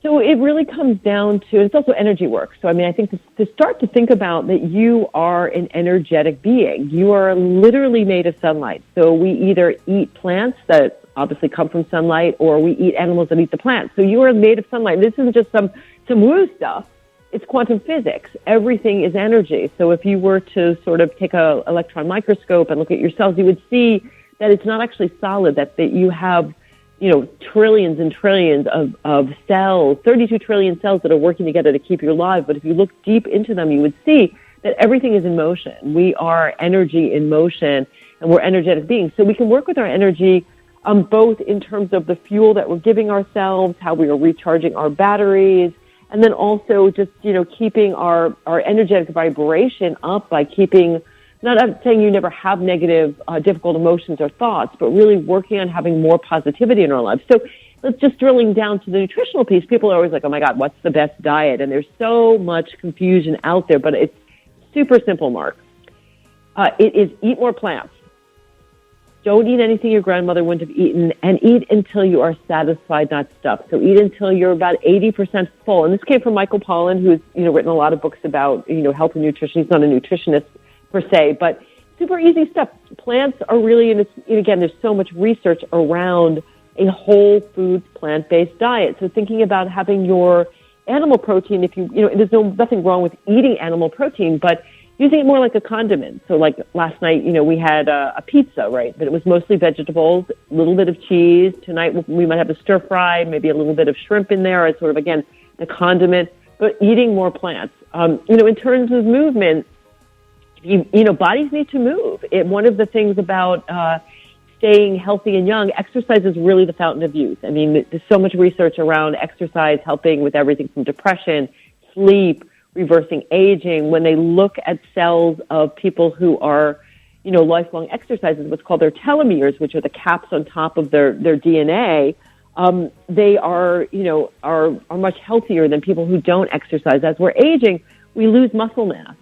So it really comes down to, it's also energy work. So, I think to start to think about that you are an energetic being. You are literally made of sunlight. So we either eat plants that obviously come from sunlight, or we eat animals that eat the plants. So you are made of sunlight. This isn't just some woo stuff. It's quantum physics. Everything is energy. So if you were to sort of take an electron microscope and look at your cells, you would see that it's not actually solid, that you have, trillions and trillions of cells, 32 trillion cells that are working together to keep you alive. But if you look deep into them, you would see that everything is in motion. We are energy in motion, and we're energetic beings. So we can work with our energy both in terms of the fuel that we're giving ourselves, how we are recharging our batteries, and then also just, keeping our energetic vibration up by keeping, not saying you never have negative, difficult emotions or thoughts, but really working on having more positivity in our lives. So let's just drilling down to the nutritional piece. People are always like, oh my God, what's the best diet? And there's so much confusion out there, but it's super simple, Mark. It is eat more plants. Don't eat anything your grandmother wouldn't have eaten, and eat until you are satisfied, not stuffed. So eat until you're about 80% full. And this came from Michael Pollan, who's written a lot of books about health and nutrition. He's not a nutritionist per se, but super easy stuff. Plants are really, and again, there's so much research around a whole foods plant-based diet. So thinking about having your animal protein, if there's nothing wrong with eating animal protein, but using it more like a condiment. So like last night, we had a pizza, right? But it was mostly vegetables, a little bit of cheese. Tonight we might have a stir fry, maybe a little bit of shrimp in there. It's sort of, again, the condiment, but eating more plants. In terms of movement, bodies need to move. One of the things about staying healthy and young, exercise is really the fountain of youth. There's so much research around exercise helping with everything from depression, sleep, reversing aging. When they look at cells of people who are, lifelong exercises, what's called their telomeres, which are the caps on top of their DNA, they are much healthier than people who don't exercise. As we're aging, we lose muscle mass.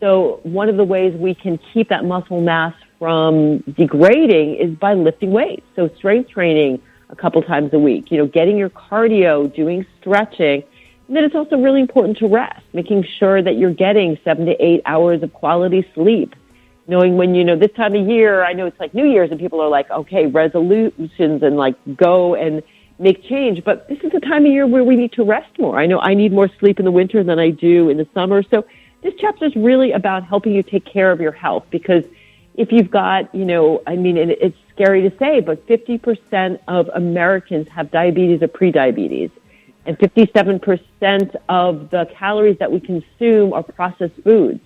So one of the ways we can keep that muscle mass from degrading is by lifting weights. So strength training a couple times a week, getting your cardio, doing stretching. And then it's also really important to rest, making sure that you're getting 7 to 8 hours of quality sleep. Knowing when, this time of year, I know it's like New Year's and people are like, okay, resolutions and like go and make change. But this is a time of year where we need to rest more. I know I need more sleep in the winter than I do in the summer. So this chapter is really about helping you take care of your health, because if you've got, and it's scary to say, but 50% of Americans have diabetes or prediabetes. And 57% of the calories that we consume are processed foods.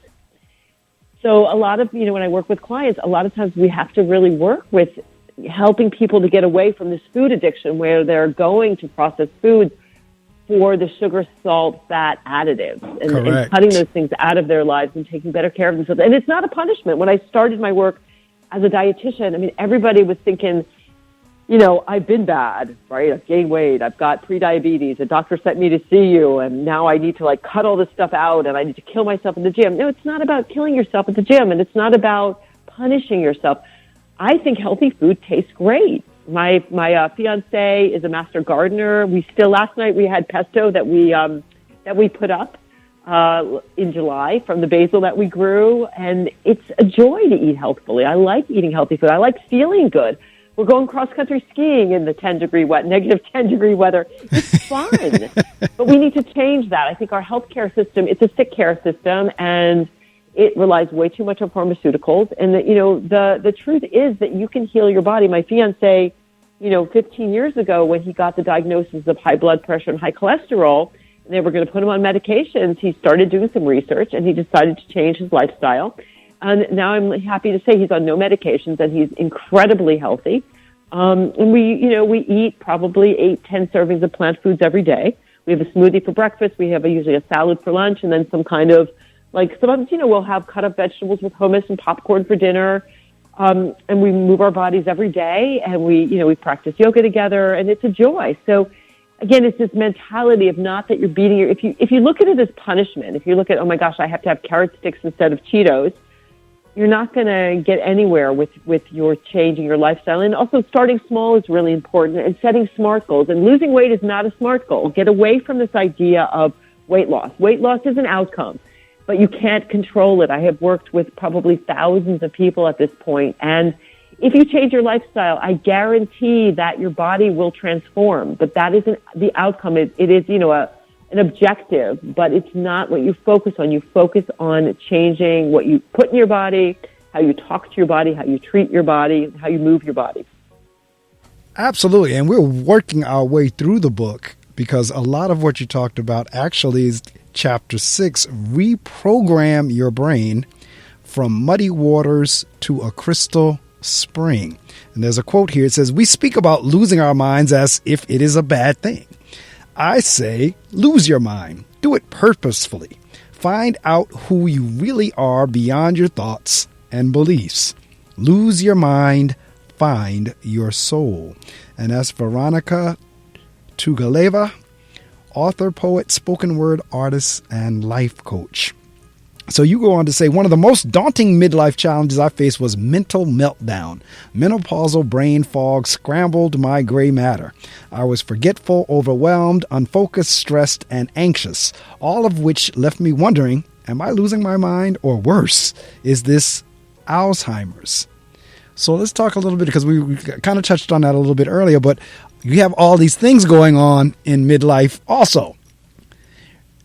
So a lot of, when I work with clients, a lot of times we have to really work with helping people to get away from this food addiction where they're going to processed foods for the sugar, salt, fat additives and cutting those things out of their lives and taking better care of themselves. And it's not a punishment. When I started my work as a dietitian, everybody was thinking, I've been bad, right? I've gained weight. I've got prediabetes. A doctor sent me to see you, and now I need to cut all this stuff out, and I need to kill myself in the gym. No, it's not about killing yourself at the gym, and it's not about punishing yourself. I think healthy food tastes great. My fiance is a master gardener. Last night we had pesto that we put up in July from the basil that we grew, and it's a joy to eat healthfully. I like eating healthy food. I like feeling good. We're going cross-country skiing in the negative 10-degree weather. It's fun. But we need to change that. I think our healthcare system, it's a sick care system, and it relies way too much on pharmaceuticals. And, the truth is that you can heal your body. My fiancé, 15 years ago when he got the diagnosis of high blood pressure and high cholesterol, and they were going to put him on medications, he started doing some research, and he decided to change his lifestyle. And now I'm happy to say he's on no medications and he's incredibly healthy. And we eat probably 8-10 servings of plant foods every day. We have a smoothie for breakfast. We have usually a salad for lunch, and then some kind of, like, sometimes, we'll have cut up vegetables with hummus and popcorn for dinner. And we move our bodies every day, and we practice yoga together, and it's a joy. So again, it's this mentality of not that you're beating if you look at it as punishment, if you look at, oh my gosh, I have to have carrot sticks instead of Cheetos, you're not going to get anywhere with your changing your lifestyle. And also starting small is really important, and setting smart goals. And losing weight is not a smart goal. Get away from this idea of weight loss. Weight loss is an outcome, but you can't control it. I have worked with probably thousands of people at this point, and if you change your lifestyle, I guarantee that your body will transform. But that isn't the outcome. It is, an objective, but it's not what you focus on. You focus on changing what you put in your body, how you talk to your body, how you treat your body, how you move your body. Absolutely. And we're working our way through the book, because a lot of what you talked about actually is Chapter 6, Reprogram Your Brain from Muddy Waters to a Crystal Spring. And there's a quote here. It says, "We speak about losing our minds as if it is a bad thing. I say, lose your mind. Do it purposefully. Find out who you really are beyond your thoughts and beliefs. Lose your mind. Find your soul." And that's Veronica Tugaleva, author, poet, spoken word artist, and life coach. So you go on to say, one of the most daunting midlife challenges I faced was mental meltdown. Menopausal brain fog scrambled my gray matter. I was forgetful, overwhelmed, unfocused, stressed, and anxious, all of which left me wondering, am I losing my mind? Or worse, is this Alzheimer's? So let's talk a little bit, because we kind of touched on that a little bit earlier, but you have all these things going on in midlife also.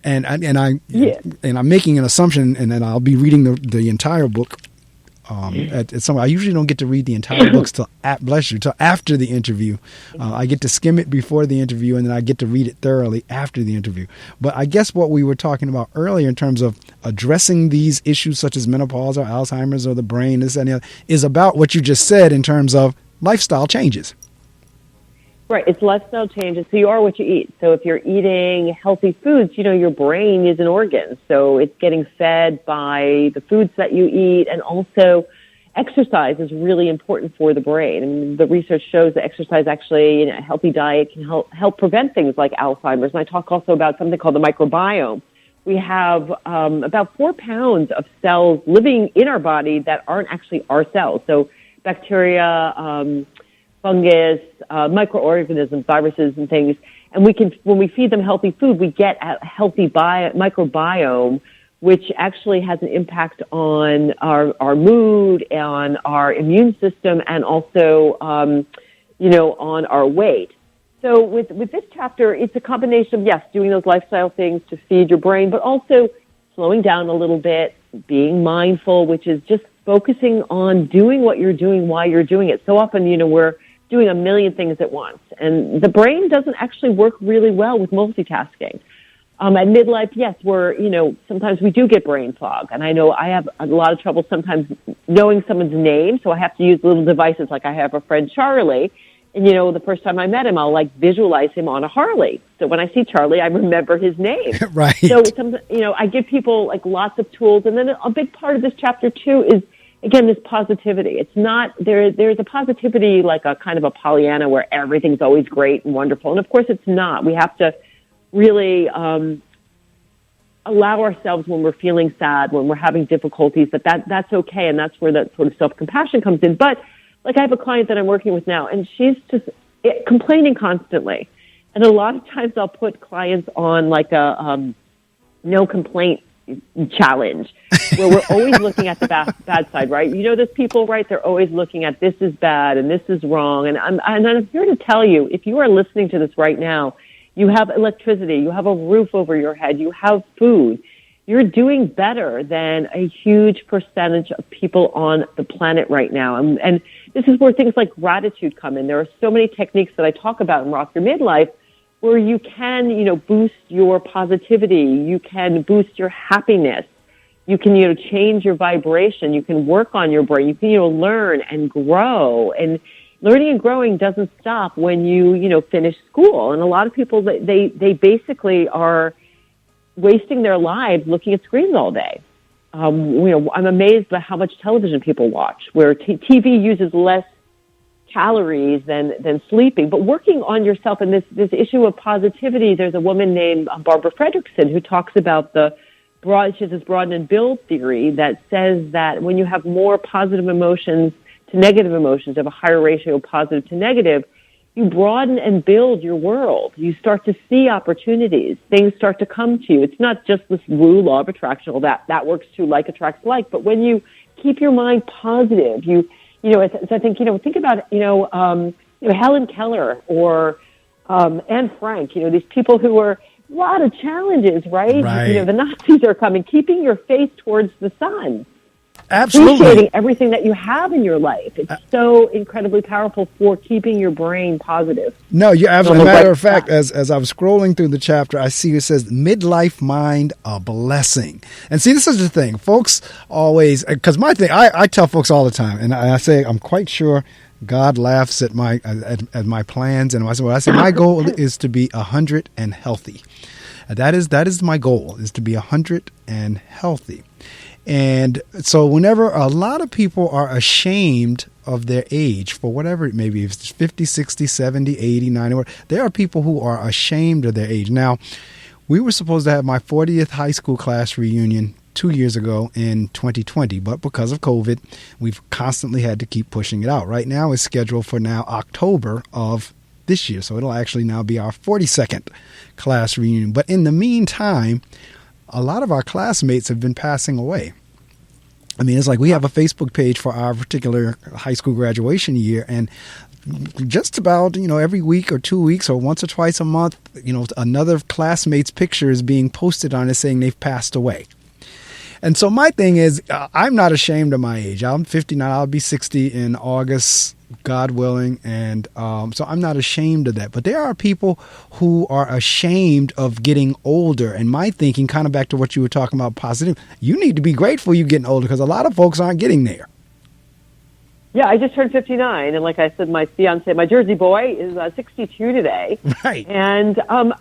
And I'm making an assumption, and then I'll be reading the entire book. At some, I usually don't get to read the entire books till after the interview. I get to skim it before the interview, and then I get to read it thoroughly after the interview. But I guess what we were talking about earlier in terms of addressing these issues such as menopause or Alzheimer's or the brain, this and the other, is about what you just said in terms of lifestyle changes. Right, it's lifestyle changes. So you are what you eat. So if you're eating healthy foods, your brain is an organ. So it's getting fed by the foods that you eat, and also exercise is really important for the brain. And the research shows that exercise actually, a healthy diet can help prevent things like Alzheimer's. And I talk also about something called the microbiome. We have about 4 pounds of cells living in our body that aren't actually our cells. So bacteria, fungus, microorganisms, viruses, and things. And when we feed them healthy food, we get a healthy microbiome, which actually has an impact on our mood, on our immune system, and also, on our weight. So with this chapter, it's a combination of, yes, doing those lifestyle things to feed your brain, but also slowing down a little bit, being mindful, which is just focusing on doing what you're doing while you're doing it. So often, we're doing a million things at once, and the brain doesn't actually work really well with multitasking. At midlife, yes, sometimes we do get brain fog, and I know I have a lot of trouble sometimes knowing someone's name, so I have to use little devices. Like I have a friend, Charlie, and the first time I met him, I'll visualize him on a Harley. So when I see Charlie, I remember his name. Right. So I give people lots of tools, and then a big part of this chapter too is, again, this positivity. It's not, there's a positivity like a kind of a Pollyanna where everything's always great and wonderful. And of course it's not. We have to really allow ourselves when we're feeling sad, when we're having difficulties, that's okay. And that's where that sort of self-compassion comes in. But I have a client that I'm working with now, and she's just complaining constantly. And a lot of times I'll put clients on a no complaint challenge where we're always looking at the bad side, right? There's people, right? They're always looking at this is bad and this is wrong. And I'm here to tell you, if you are listening to this right now, you have electricity, you have a roof over your head, you have food. You're doing better than a huge percentage of people on the planet right now. And this is where things like gratitude come in. There are so many techniques that I talk about in Rock Your Midlife where you can, boost your positivity, you can boost your happiness, you can, change your vibration, you can work on your brain, you can, learn and grow. And, learning and growing doesn't stop when you finish school. And a lot of people, they basically are wasting their lives looking at screens all day. I'm amazed by how much television people watch, where TV uses less calories than sleeping. But working on yourself and this issue of positivity, there's a woman named Barbara Fredrickson who talks about she has this broaden and build theory that says that when you have more positive emotions to negative emotions, have a higher ratio of positive to negative, you broaden and build your world. You start to see opportunities. Things start to come to you. It's not just this woo law of attraction, well, that works too, like attracts like. But when you keep your mind positive, I think, think about, Helen Keller or Anne Frank, these people who were a lot of challenges, right? The Nazis are coming, keeping your face towards the sun. Absolutely. Appreciating everything that you have in your life. It's so incredibly powerful for keeping your brain positive. No, you're absolutely. Matter of fact, as I was scrolling through the chapter, I see it says midlife mind a blessing. And see, this is the thing, folks always, because my thing, I tell folks all the time, and I say, I'm quite sure God laughs at my plans. And I say, my goal is to be 100 and healthy. That is my goal, is to be 100 and healthy. And so whenever a lot of people are ashamed of their age, for whatever it may be, if it's 50, 60, 70, 80, 90, there are people who are ashamed of their age. Now, we were supposed to have my 40th high school class reunion 2 years ago in 2020, but because of COVID, we've constantly had to keep pushing it out. Right now it's scheduled for now October of this year, so it'll actually now be our 42nd class reunion. But in the meantime, a lot of our classmates have been passing away. I mean, it's like we have a Facebook page for our particular high school graduation year, and just about, every week or 2 weeks or once or twice a month, another classmate's picture is being posted on it saying they've passed away. And so my thing is, I'm not ashamed of my age. I'm 59. I'll be 60 in August, God willing. And so I'm not ashamed of that. But there are people who are ashamed of getting older. And my thinking, kind of back to what you were talking about, positive, you need to be grateful you're getting older, because a lot of folks aren't getting there. Yeah, I just turned 59, and like I said, my fiance, my Jersey boy, is 62 today. Right. And I'm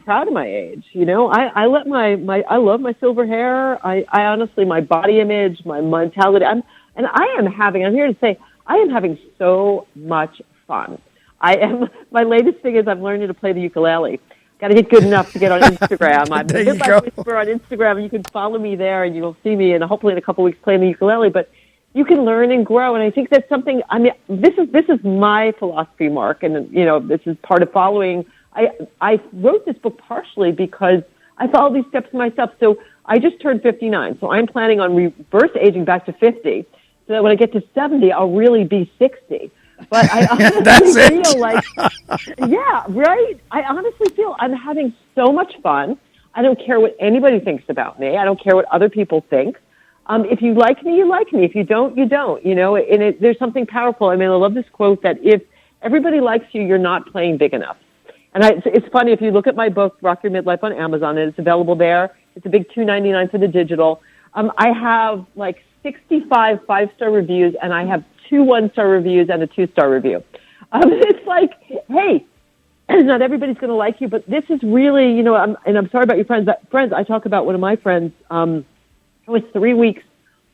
proud of my age. I let I love my silver hair. I honestly, my body image, my mentality. I'm here to say, I am having so much fun. My latest thing is I'm learning to play the ukulele. Got to get good enough to get on Instagram. I'm the Midlife Whisperer on Instagram, and you can follow me there, and you'll see me, and hopefully in a couple of weeks playing the ukulele. But you can learn and grow, and I think that's something. I mean, this is my philosophy, Mark, and this is part of following. I wrote this book partially because I follow these steps myself. So I just turned 59, so I'm planning on reverse aging back to 50, so that when I get to 70, I'll really be 60. But I honestly feel like, yeah, right. I honestly feel I'm having so much fun. I don't care what anybody thinks about me. I don't care what other people think. If you like me, you like me. If you don't, you don't. And there's something powerful. I mean, I love this quote that if everybody likes you, you're not playing big enough. And it's funny, if you look at my book, Rock Your Midlife, on Amazon, and it's available there. It's a big $2.99 for the digital. I have like 65 5-star reviews, and I have 2 1-star reviews and a 2-star review. It's like, hey, not everybody's going to like you, but this is really, I'm sorry about your friends. I talk about one of my friends, was 3 weeks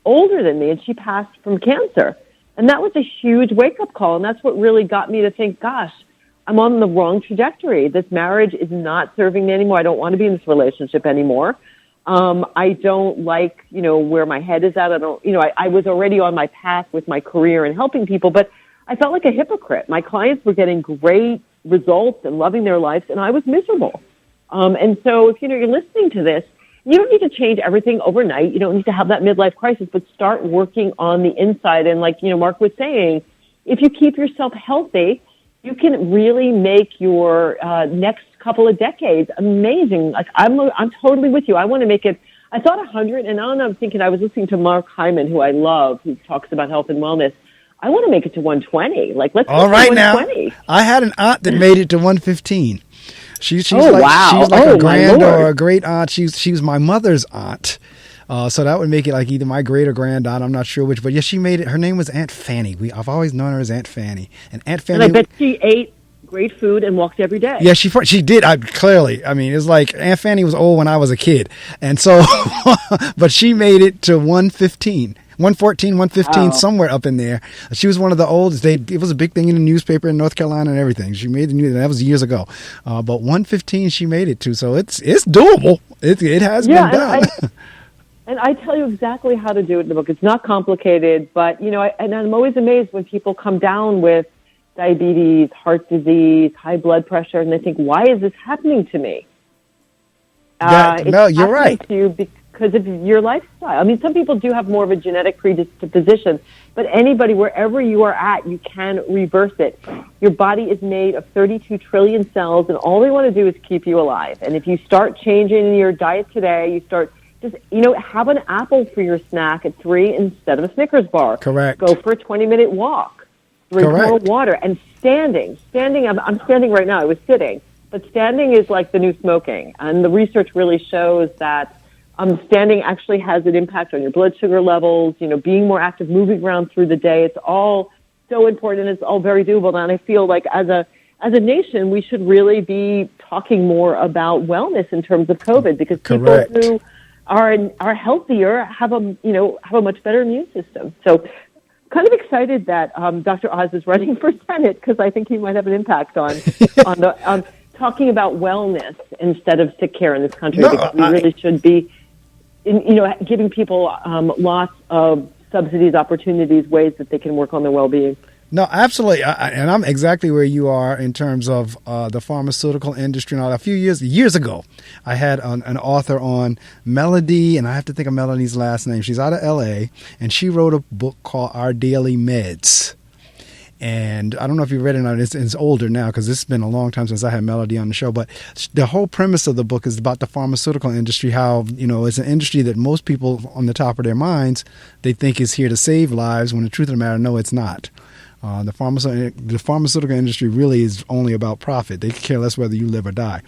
older than me, and she passed from cancer. And that was a huge wake-up call, and that's what really got me to think, gosh, I'm on the wrong trajectory. This marriage is not serving me anymore. I don't want to be in this relationship anymore. I don't like, where my head is at. I was already on my path with my career and helping people, but I felt like a hypocrite. My clients were getting great results and loving their lives, and I was miserable. And so if, you're listening to this, you don't need to change everything overnight. You don't need to have that midlife crisis, but start working on the inside. And like, Mark was saying, if you keep yourself healthy, you can really make your next couple of decades amazing. Like I'm totally with you. I want to make it. I thought 100, and I don't know. I'm thinking. I was listening to Mark Hyman, who I love, who talks about health and wellness. I want to make it to 120. Like, let's all right 120. Now. I had an aunt that made it to 115. She's wow. She's like a grand or a great aunt. She was my mother's aunt. So that would make it like either my great or granddaughter. I'm not sure which, but yeah, she made it. Her name was Aunt Fanny. I've always known her as Aunt Fanny. And Aunt Fanny. And I bet she ate great food and walked every day. Yeah, she did. Clearly, I mean, it's like Aunt Fanny was old when I was a kid, and so, but she made it to 115. 114, 115, somewhere up in there. She was one of the oldest. It was a big thing in the newspaper in North Carolina and everything. She made the news. That was years ago. But 115 she made it to. So it's doable. It has been done. And I tell you exactly how to do it in the book. It's not complicated, but, I'm always amazed when people come down with diabetes, heart disease, high blood pressure, and they think, why is this happening to me? No, you're right. To you because of your lifestyle. I mean, some people do have more of a genetic predisposition, but anybody, wherever you are at, you can reverse it. Your body is made of 32 trillion cells, and all they want to do is keep you alive. And if you start changing your diet today, you start just, have an apple for your snack at 3 instead of a Snickers bar. Correct. Go for a 20-minute walk. Drink more water. And standing, I'm standing right now. I was sitting. But standing is like the new smoking. And the research really shows that standing actually has an impact on your blood sugar levels, being more active, moving around through the day. It's all so important. It's all very doable. And I feel like as a nation, we should really be talking more about wellness in terms of COVID, because people who are healthier have a much better immune system. So kind of excited that Dr. Oz is running for Senate, because I think he might have an impact on talking about wellness instead of sick care in this country, because we really should be giving people lots of subsidies, opportunities, ways that they can work on their well-being. No, absolutely. And I'm exactly where you are in terms of the pharmaceutical industry and all that. A few years ago, I had an author on, Melody, and I have to think of Melody's last name. She's out of L.A., and she wrote a book called Our Daily Meds. And I don't know if you read it or not. It's older now, because it's been a long time since I had Melody on the show. But the whole premise of the book is about the pharmaceutical industry, how, it's an industry that most people on the top of their minds, they think is here to save lives, when the truth of the matter, no, it's not. The pharmaceutical industry really is only about profit. They care less whether you live or die.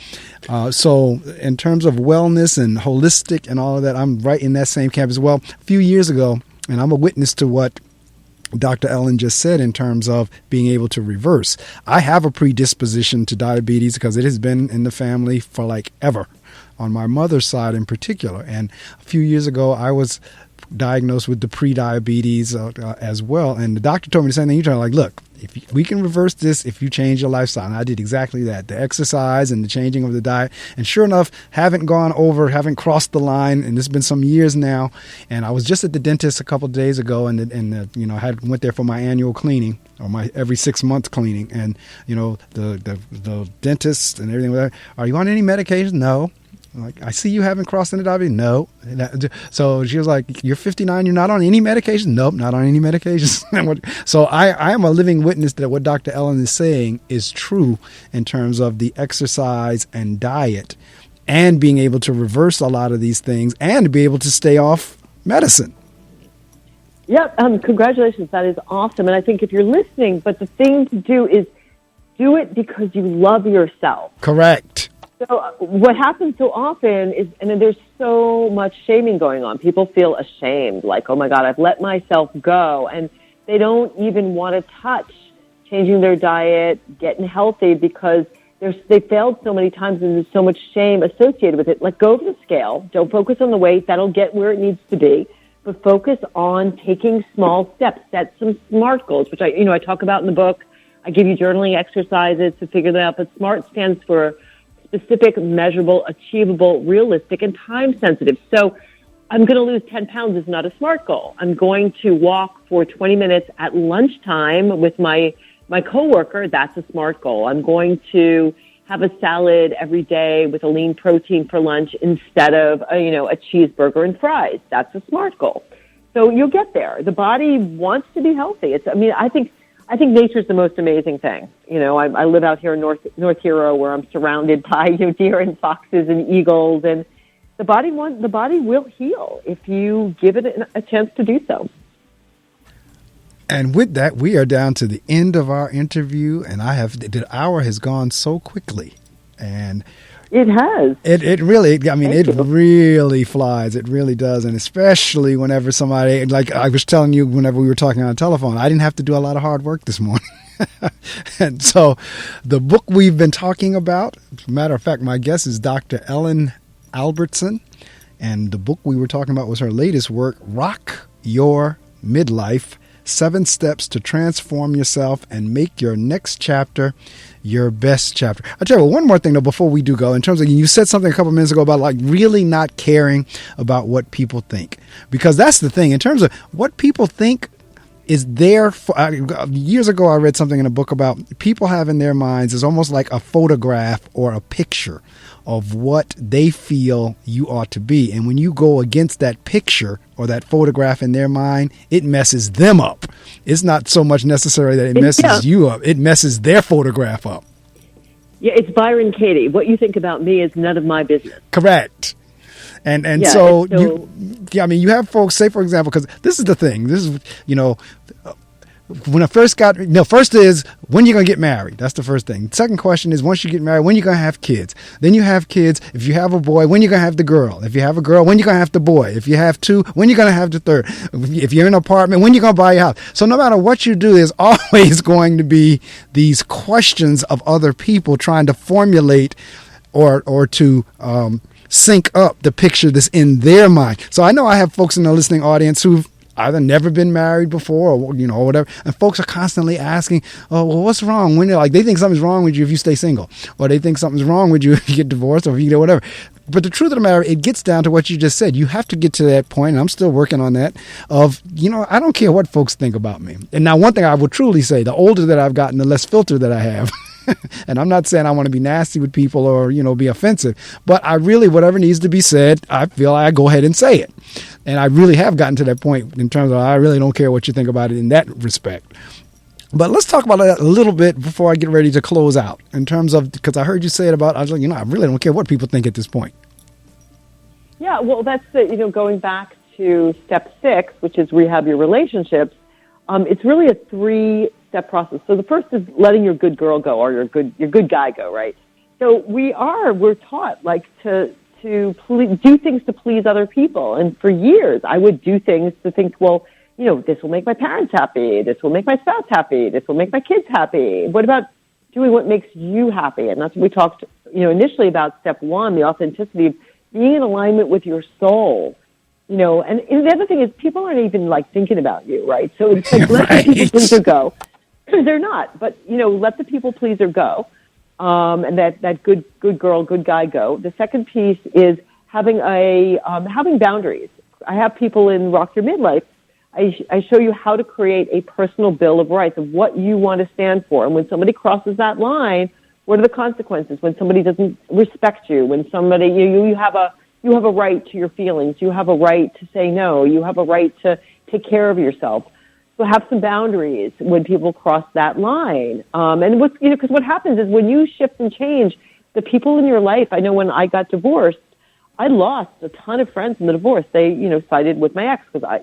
So in terms of wellness and holistic and all of that, I'm right in that same camp as well. A few years ago, and I'm a witness to what Dr. Ellen just said in terms of being able to reverse. I have a predisposition to diabetes because it has been in the family for like ever, on my mother's side in particular. And a few years ago, I was diagnosed with the pre-diabetes as well. And the doctor told me the same thing you told me, like, look, if we can reverse this if you change your lifestyle. And I did exactly that, the exercise and the changing of the diet. And sure enough, haven't crossed the line. And it's been some years now. And I was just at the dentist a couple of days ago, and I went there for my annual cleaning, or my every 6 month cleaning. And, the dentist and everything, are you on any medication? No. Like, I see you haven't crossed into diabetes. No. So she was like, you're 59. You're not on any medication? Nope, not on any medications. So I am a living witness that what Dr. Ellen is saying is true in terms of the exercise and diet, and being able to reverse a lot of these things, and to be able to stay off medicine. Yeah, congratulations. That is awesome. And I think if you're listening, but the thing to do is do it because you love yourself. Correct. So what happens so often is, and there's so much shaming going on. People feel ashamed, like, oh my God, I've let myself go. And they don't even want to touch changing their diet, getting healthy, because they failed so many times, and there's so much shame associated with it. Let go of the scale. Don't focus on the weight. That'll get where it needs to be. But focus on taking small steps. Set some SMART goals, which I talk about in the book. I give you journaling exercises to figure that out. But SMART stands for specific, measurable, achievable, realistic, and time-sensitive. So I'm going to lose 10 pounds is not a SMART goal. I'm going to walk for 20 minutes at lunchtime with my coworker. That's a SMART goal. I'm going to have a salad every day with a lean protein for lunch instead of a cheeseburger and fries. That's a SMART goal. So you'll get there. The body wants to be healthy. I think nature's the most amazing thing. I live out here in North Hero, where I'm surrounded by deer and foxes and eagles, and the body will heal if you give it a chance to do so. And with that, we are down to the end of our interview, and the hour has gone so quickly. And It has. It really, I mean, Thank it you. really flies. It really does. And especially whenever somebody, like I was telling you whenever we were talking on the telephone, I didn't have to do a lot of hard work this morning. And so the book we've been talking about, matter of fact, my guest is Dr. Ellen Albertson. And the book we were talking about was her latest work, Rock Your Midlife, 7 Steps to Transform Yourself and Make Your Next Chapter Your Best Chapter. I'll tell you one more thing, though, before we do go, in terms of, you said something a couple minutes ago about like really not caring about what people think. Because that's the thing, in terms of what people think is there. Years ago, I read something in a book about people have in their minds is almost like a photograph or a picture of what they feel you ought to be. And when you go against that picture or that photograph in their mind, it messes them up. It's not so much necessary that it messes you up. It messes their photograph up. Yeah, it's Byron Katie. What you think about me is none of my business. Correct. And Yeah, so, and so- you have folks, say, for example, because this is the thing. This is, when I first first is, when you're going to get married? That's the first thing. Second question is, once you get married, when you're going to have kids? Then you have kids. If you have a boy, when you're going to have the girl? If you have a girl, when you're going to have the boy? If you have 2, when you're going to have the third? If you're in an apartment, when you're going to buy your house? So no matter what you do, there's always going to be these questions of other people trying to formulate or to sync up the picture that's in their mind. So I know I have folks in the listening audience who've either never been married before or, or whatever. And folks are constantly asking, oh, well, what's wrong? When they think something's wrong with you if you stay single, or they think something's wrong with you if you get divorced, or if you get whatever. But the truth of the matter, it gets down to what you just said. You have to get to that point, and I'm still working on that, of, I don't care what folks think about me. And now one thing I will truly say, the older that I've gotten, the less filter that I have. And I'm not saying I want to be nasty with people or, be offensive, but I really, whatever needs to be said, I feel I go ahead and say it. And I really have gotten to that point in terms of I really don't care what you think about it in that respect. But let's talk about that a little bit before I get ready to close out, in terms of, because I heard you say it about, I was like, I really don't care what people think at this point. Yeah, well, that's going back to step 6, which is rehab your relationships. It's really a 3-step process. So the first is letting your good girl go, or your good guy go, right? So we're taught to do things to please other people. And for years, I would do things to think, well, this will make my parents happy. This will make my spouse happy. This will make my kids happy. What about doing what makes you happy? And that's what we talked, initially about step 1, the authenticity of being in alignment with your soul. And the other thing is people aren't even thinking about you, right? So it's let the people pleaser go. They're not, but let the people pleaser go. And that good girl, good guy go. The second piece is having boundaries. I have people in Rock Your Midlife. I show you how to create a personal bill of rights of what you want to stand for. And when somebody crosses that line, what are the consequences? When somebody doesn't respect you, when somebody, you have a right to your feelings. You have a right to say no. You have a right to take care of yourself. So have some boundaries when people cross that line. And because what happens is when you shift and change, the people in your life, I know when I got divorced, I lost a ton of friends in the divorce. They, sided with my ex because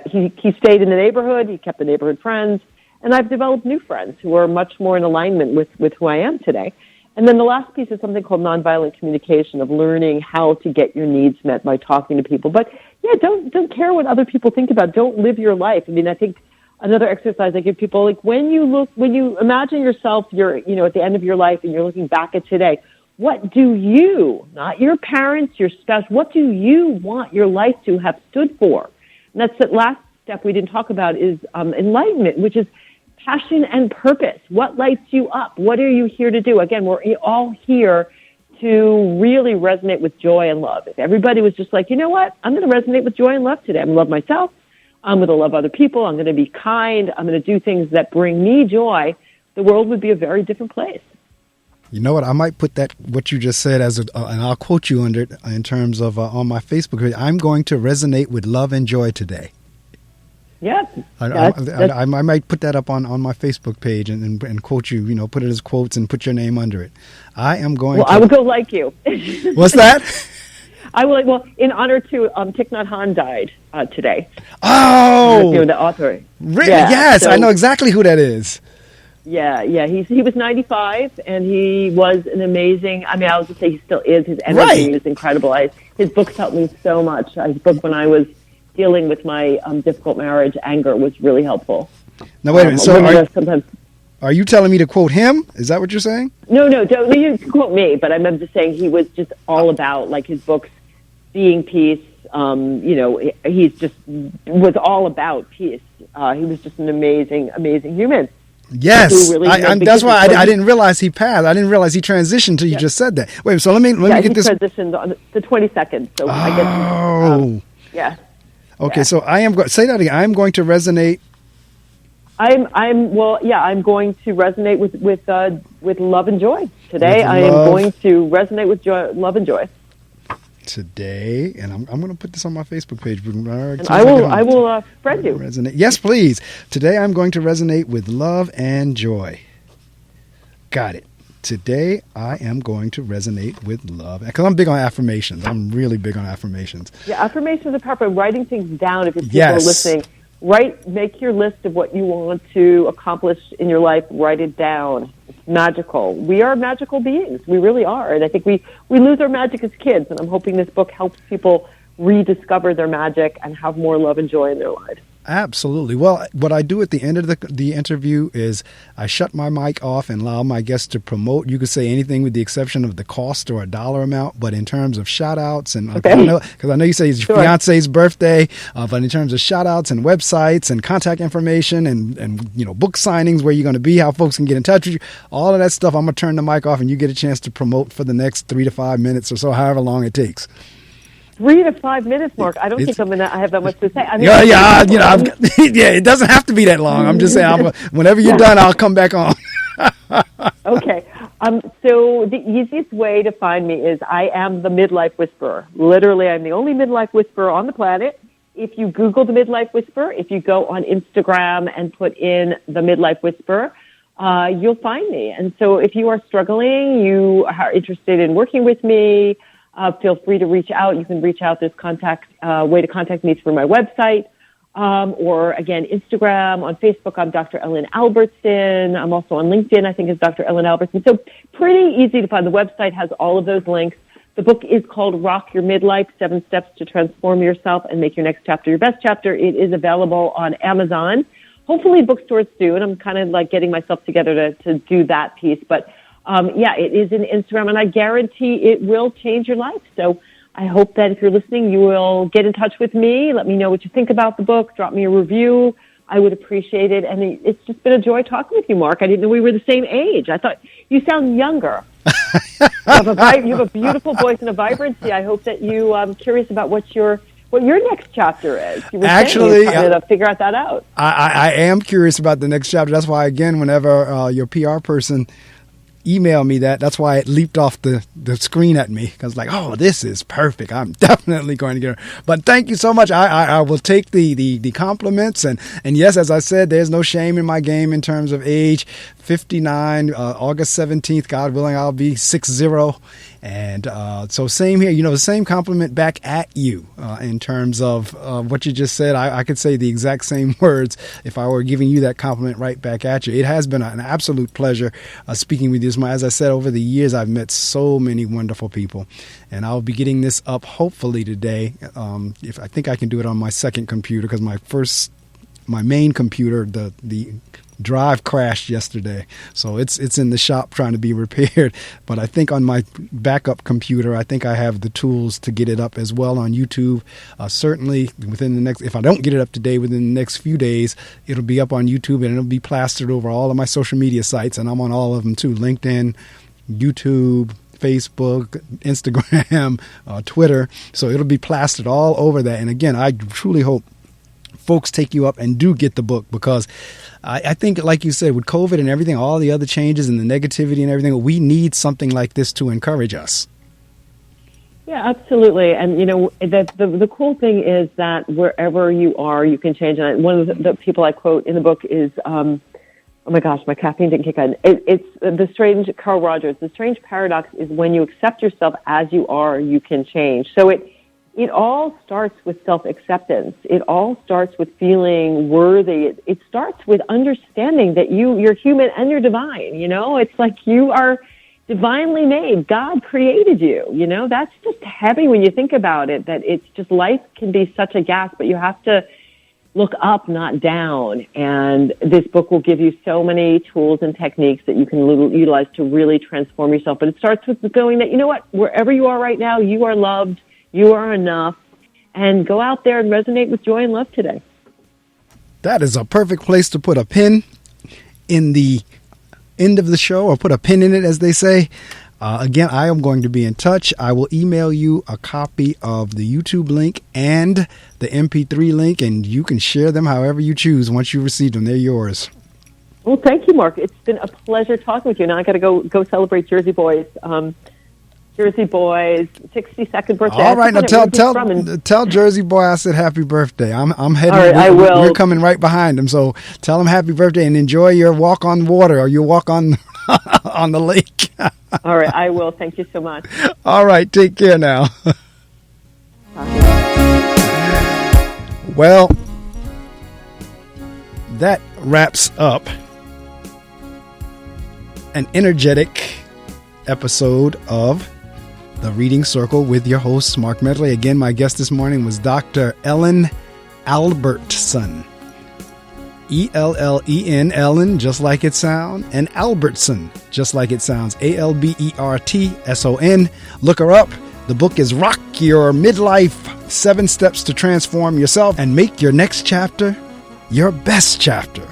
he stayed in the neighborhood. He kept the neighborhood friends. And I've developed new friends who are much more in alignment with who I am today. And then the last piece is something called nonviolent communication, of learning how to get your needs met by talking to people. But yeah, don't care what other people think about. Don't live your life. I mean, I think another exercise I give people, when you imagine yourself, you're, at the end of your life and you're looking back at today, what do you, not your parents, your spouse, what do you want your life to have stood for? And that's the last step we didn't talk about is enlightenment, which is passion and purpose. What lights you up? What are you here to do? Again, we're all here to really resonate with joy and love. If everybody was just like, you know what? I'm going to resonate with joy and love today. I'm going to love myself. I'm going to love other people. I'm going to be kind. I'm going to do things that bring me joy. The world would be a very different place. You know what? I might put that, what you just said, and I'll quote you under it in terms of on my Facebook page. I'm going to resonate with love and joy today. Yeah. I might put that up on my Facebook page and quote you, put it as quotes and put your name under it. I am going to. I will go like you. What's that? I will. Well, in honor to Thich Nhat Hanh died today. Oh, the author. Really? Yeah, yes, so, I know exactly who that is. Yeah. He was 95, and he was an amazing. I mean, I would just say he still is. His energy Right. is incredible. His books helped me so much. His book when I was dealing with my difficult marriage, anger, was really helpful. Now wait a minute. So sometimes. are you telling me to quote him? Is that what you're saying? No, don't you quote me, but I'm just saying he was just all about, like, his books being peace. He's just was all about peace. He was just an amazing human. Yes, Really, that's why I didn't realize he passed. I didn't realize he transitioned until you just said that. Wait, so let me get this. He transitioned on the 22nd. So I guess. Yeah. Okay, so I am say that again. I am going to resonate. I'm going to resonate with love and joy today. I am going to resonate with love and joy today, and I'm going to put this on my Facebook page. And I will friend you. Resonate. Yes, please. Today I'm going to resonate with love and joy. Got it. Today I am going to resonate with love, because I'm big on affirmations. I'm really big on affirmations. Yeah, affirmations are powerful. Writing things down. If people are listening. Make your list of what you want to accomplish in your life. Write it down. It's magical. We are magical beings. We really are. And I think we lose our magic as kids. And I'm hoping this book helps people rediscover their magic and have more love and joy in their lives. Absolutely. Well, what I do at the end of the interview is I shut my mic off and allow my guests to promote. You could say anything with the exception of the cost or a dollar amount, but in terms of shout outs and because I know you say it's your fiance's birthday, but in terms of shout outs and websites and contact information and book signings, where you're going to be, how folks can get in touch with you, all of that stuff, I'm going to turn the mic off and you get a chance to promote for the next 3 to 5 minutes or so, however long it takes. 3 to 5 minutes, Mark. I don't think I have that much to say. I mean, it doesn't have to be that long. I'm just saying, whenever you're done, I'll come back on. Okay. So the easiest way to find me is I am the Midlife Whisperer. Literally, I'm the only Midlife Whisperer on the planet. If you Google the Midlife Whisperer, if you go on Instagram and put in the Midlife Whisperer, you'll find me. And so if you are struggling, you are interested in working with me, feel free to reach out. You can reach out. There's way to contact me through my website, or again, Instagram. On Facebook, I'm Dr. Ellen Albertson. I'm also on LinkedIn, I think, as Dr. Ellen Albertson. So pretty easy to find. The website has all of those links. The book is called Rock Your Midlife, 7 Steps to Transform Yourself and Make Your Next Chapter Your Best Chapter. It is available on Amazon, hopefully bookstores soon. I'm kind of like getting myself together to do that piece. But it is in Instagram, and I guarantee it will change your life. So I hope that if you're listening, you will get in touch with me. Let me know what you think about the book. Drop me a review. I would appreciate it. And it's just been a joy talking with you, Mark. I didn't know we were the same age. I thought you sound younger. You have a beautiful voice and a vibrancy. I hope that I'm curious about what your next chapter is. You were Actually, trying to figure that out. I am curious about the next chapter. That's why, again, whenever your PR person email me that's why it leaped off the screen at me, because this is perfect. I'm definitely going to get her. But thank you so much. I will take the compliments, and yes, as I said, there's no shame in my game in terms of age. 59, August 17th, God willing, I'll be 60. And so same here, the same compliment back at you in terms of what you just said. I could say the exact same words if I were giving you that compliment right back at you. It has been an absolute pleasure speaking with you. As I said, over the years, I've met so many wonderful people, and I'll be getting this up hopefully today. If I think I can do it on my second computer, because my main computer, the drive crashed yesterday, so it's in the shop trying to be repaired. But I think on my backup computer, I think I have the tools to get it up as well on YouTube. Certainly within the next, if I don't get it up today, within the next few days, it'll be up on YouTube, and it'll be plastered over all of my social media sites, and I'm on all of them too: LinkedIn, YouTube, Facebook, Instagram, Twitter. So it'll be plastered all over that. And again, I truly hope folks take you up and do get the book, because I think, like you said, with COVID and everything, all the other changes and the negativity and everything, we need something like this to encourage us. Yeah, absolutely. And, the cool thing is that wherever you are, you can change. And one of the people I quote in the book is, oh my gosh, my caffeine didn't kick in. It's Carl Rogers. The strange paradox is when you accept yourself as you are, you can change. So it all starts with self-acceptance. It all starts with feeling worthy. It starts with understanding that you're human and you're divine. It's like you are divinely made. God created you. That's just heavy when you think about it, that it's just life can be such a gas, but you have to look up, not down. And this book will give you so many tools and techniques that you can utilize to really transform yourself. But it starts with going that, wherever you are right now, you are loved, you are enough, and go out there and resonate with joy and love today. That is a perfect place to put a pin in the end of the show, or put a pin in it, as they say. Again, I am going to be in touch. I will email you a copy of the YouTube link and the MP3 link, and you can share them however you choose. Once you receive them, they're yours. Well, thank you, Mark. It's been a pleasure talking with you. Now I got to go celebrate Jersey Boys. Jersey Boys 62nd birthday. All right, now tell Jersey Boy I said happy birthday. I'm heading. All right, I will. We're coming right behind him, so tell him happy birthday and enjoy your walk on water or your walk on on the lake. All right, I will. Thank you so much. All right, take care now. Well, that wraps up an energetic episode of The Reading Circle with your host, Marc Medley. Again, my guest this morning was Dr. Ellen Albertson. Ellen, Ellen, just like it sounds, and Albertson, just like it sounds. Albertson. Look her up. The book is Rock Your Midlife, 7 Steps to Transform Yourself and Make Your Next Chapter your best chapter.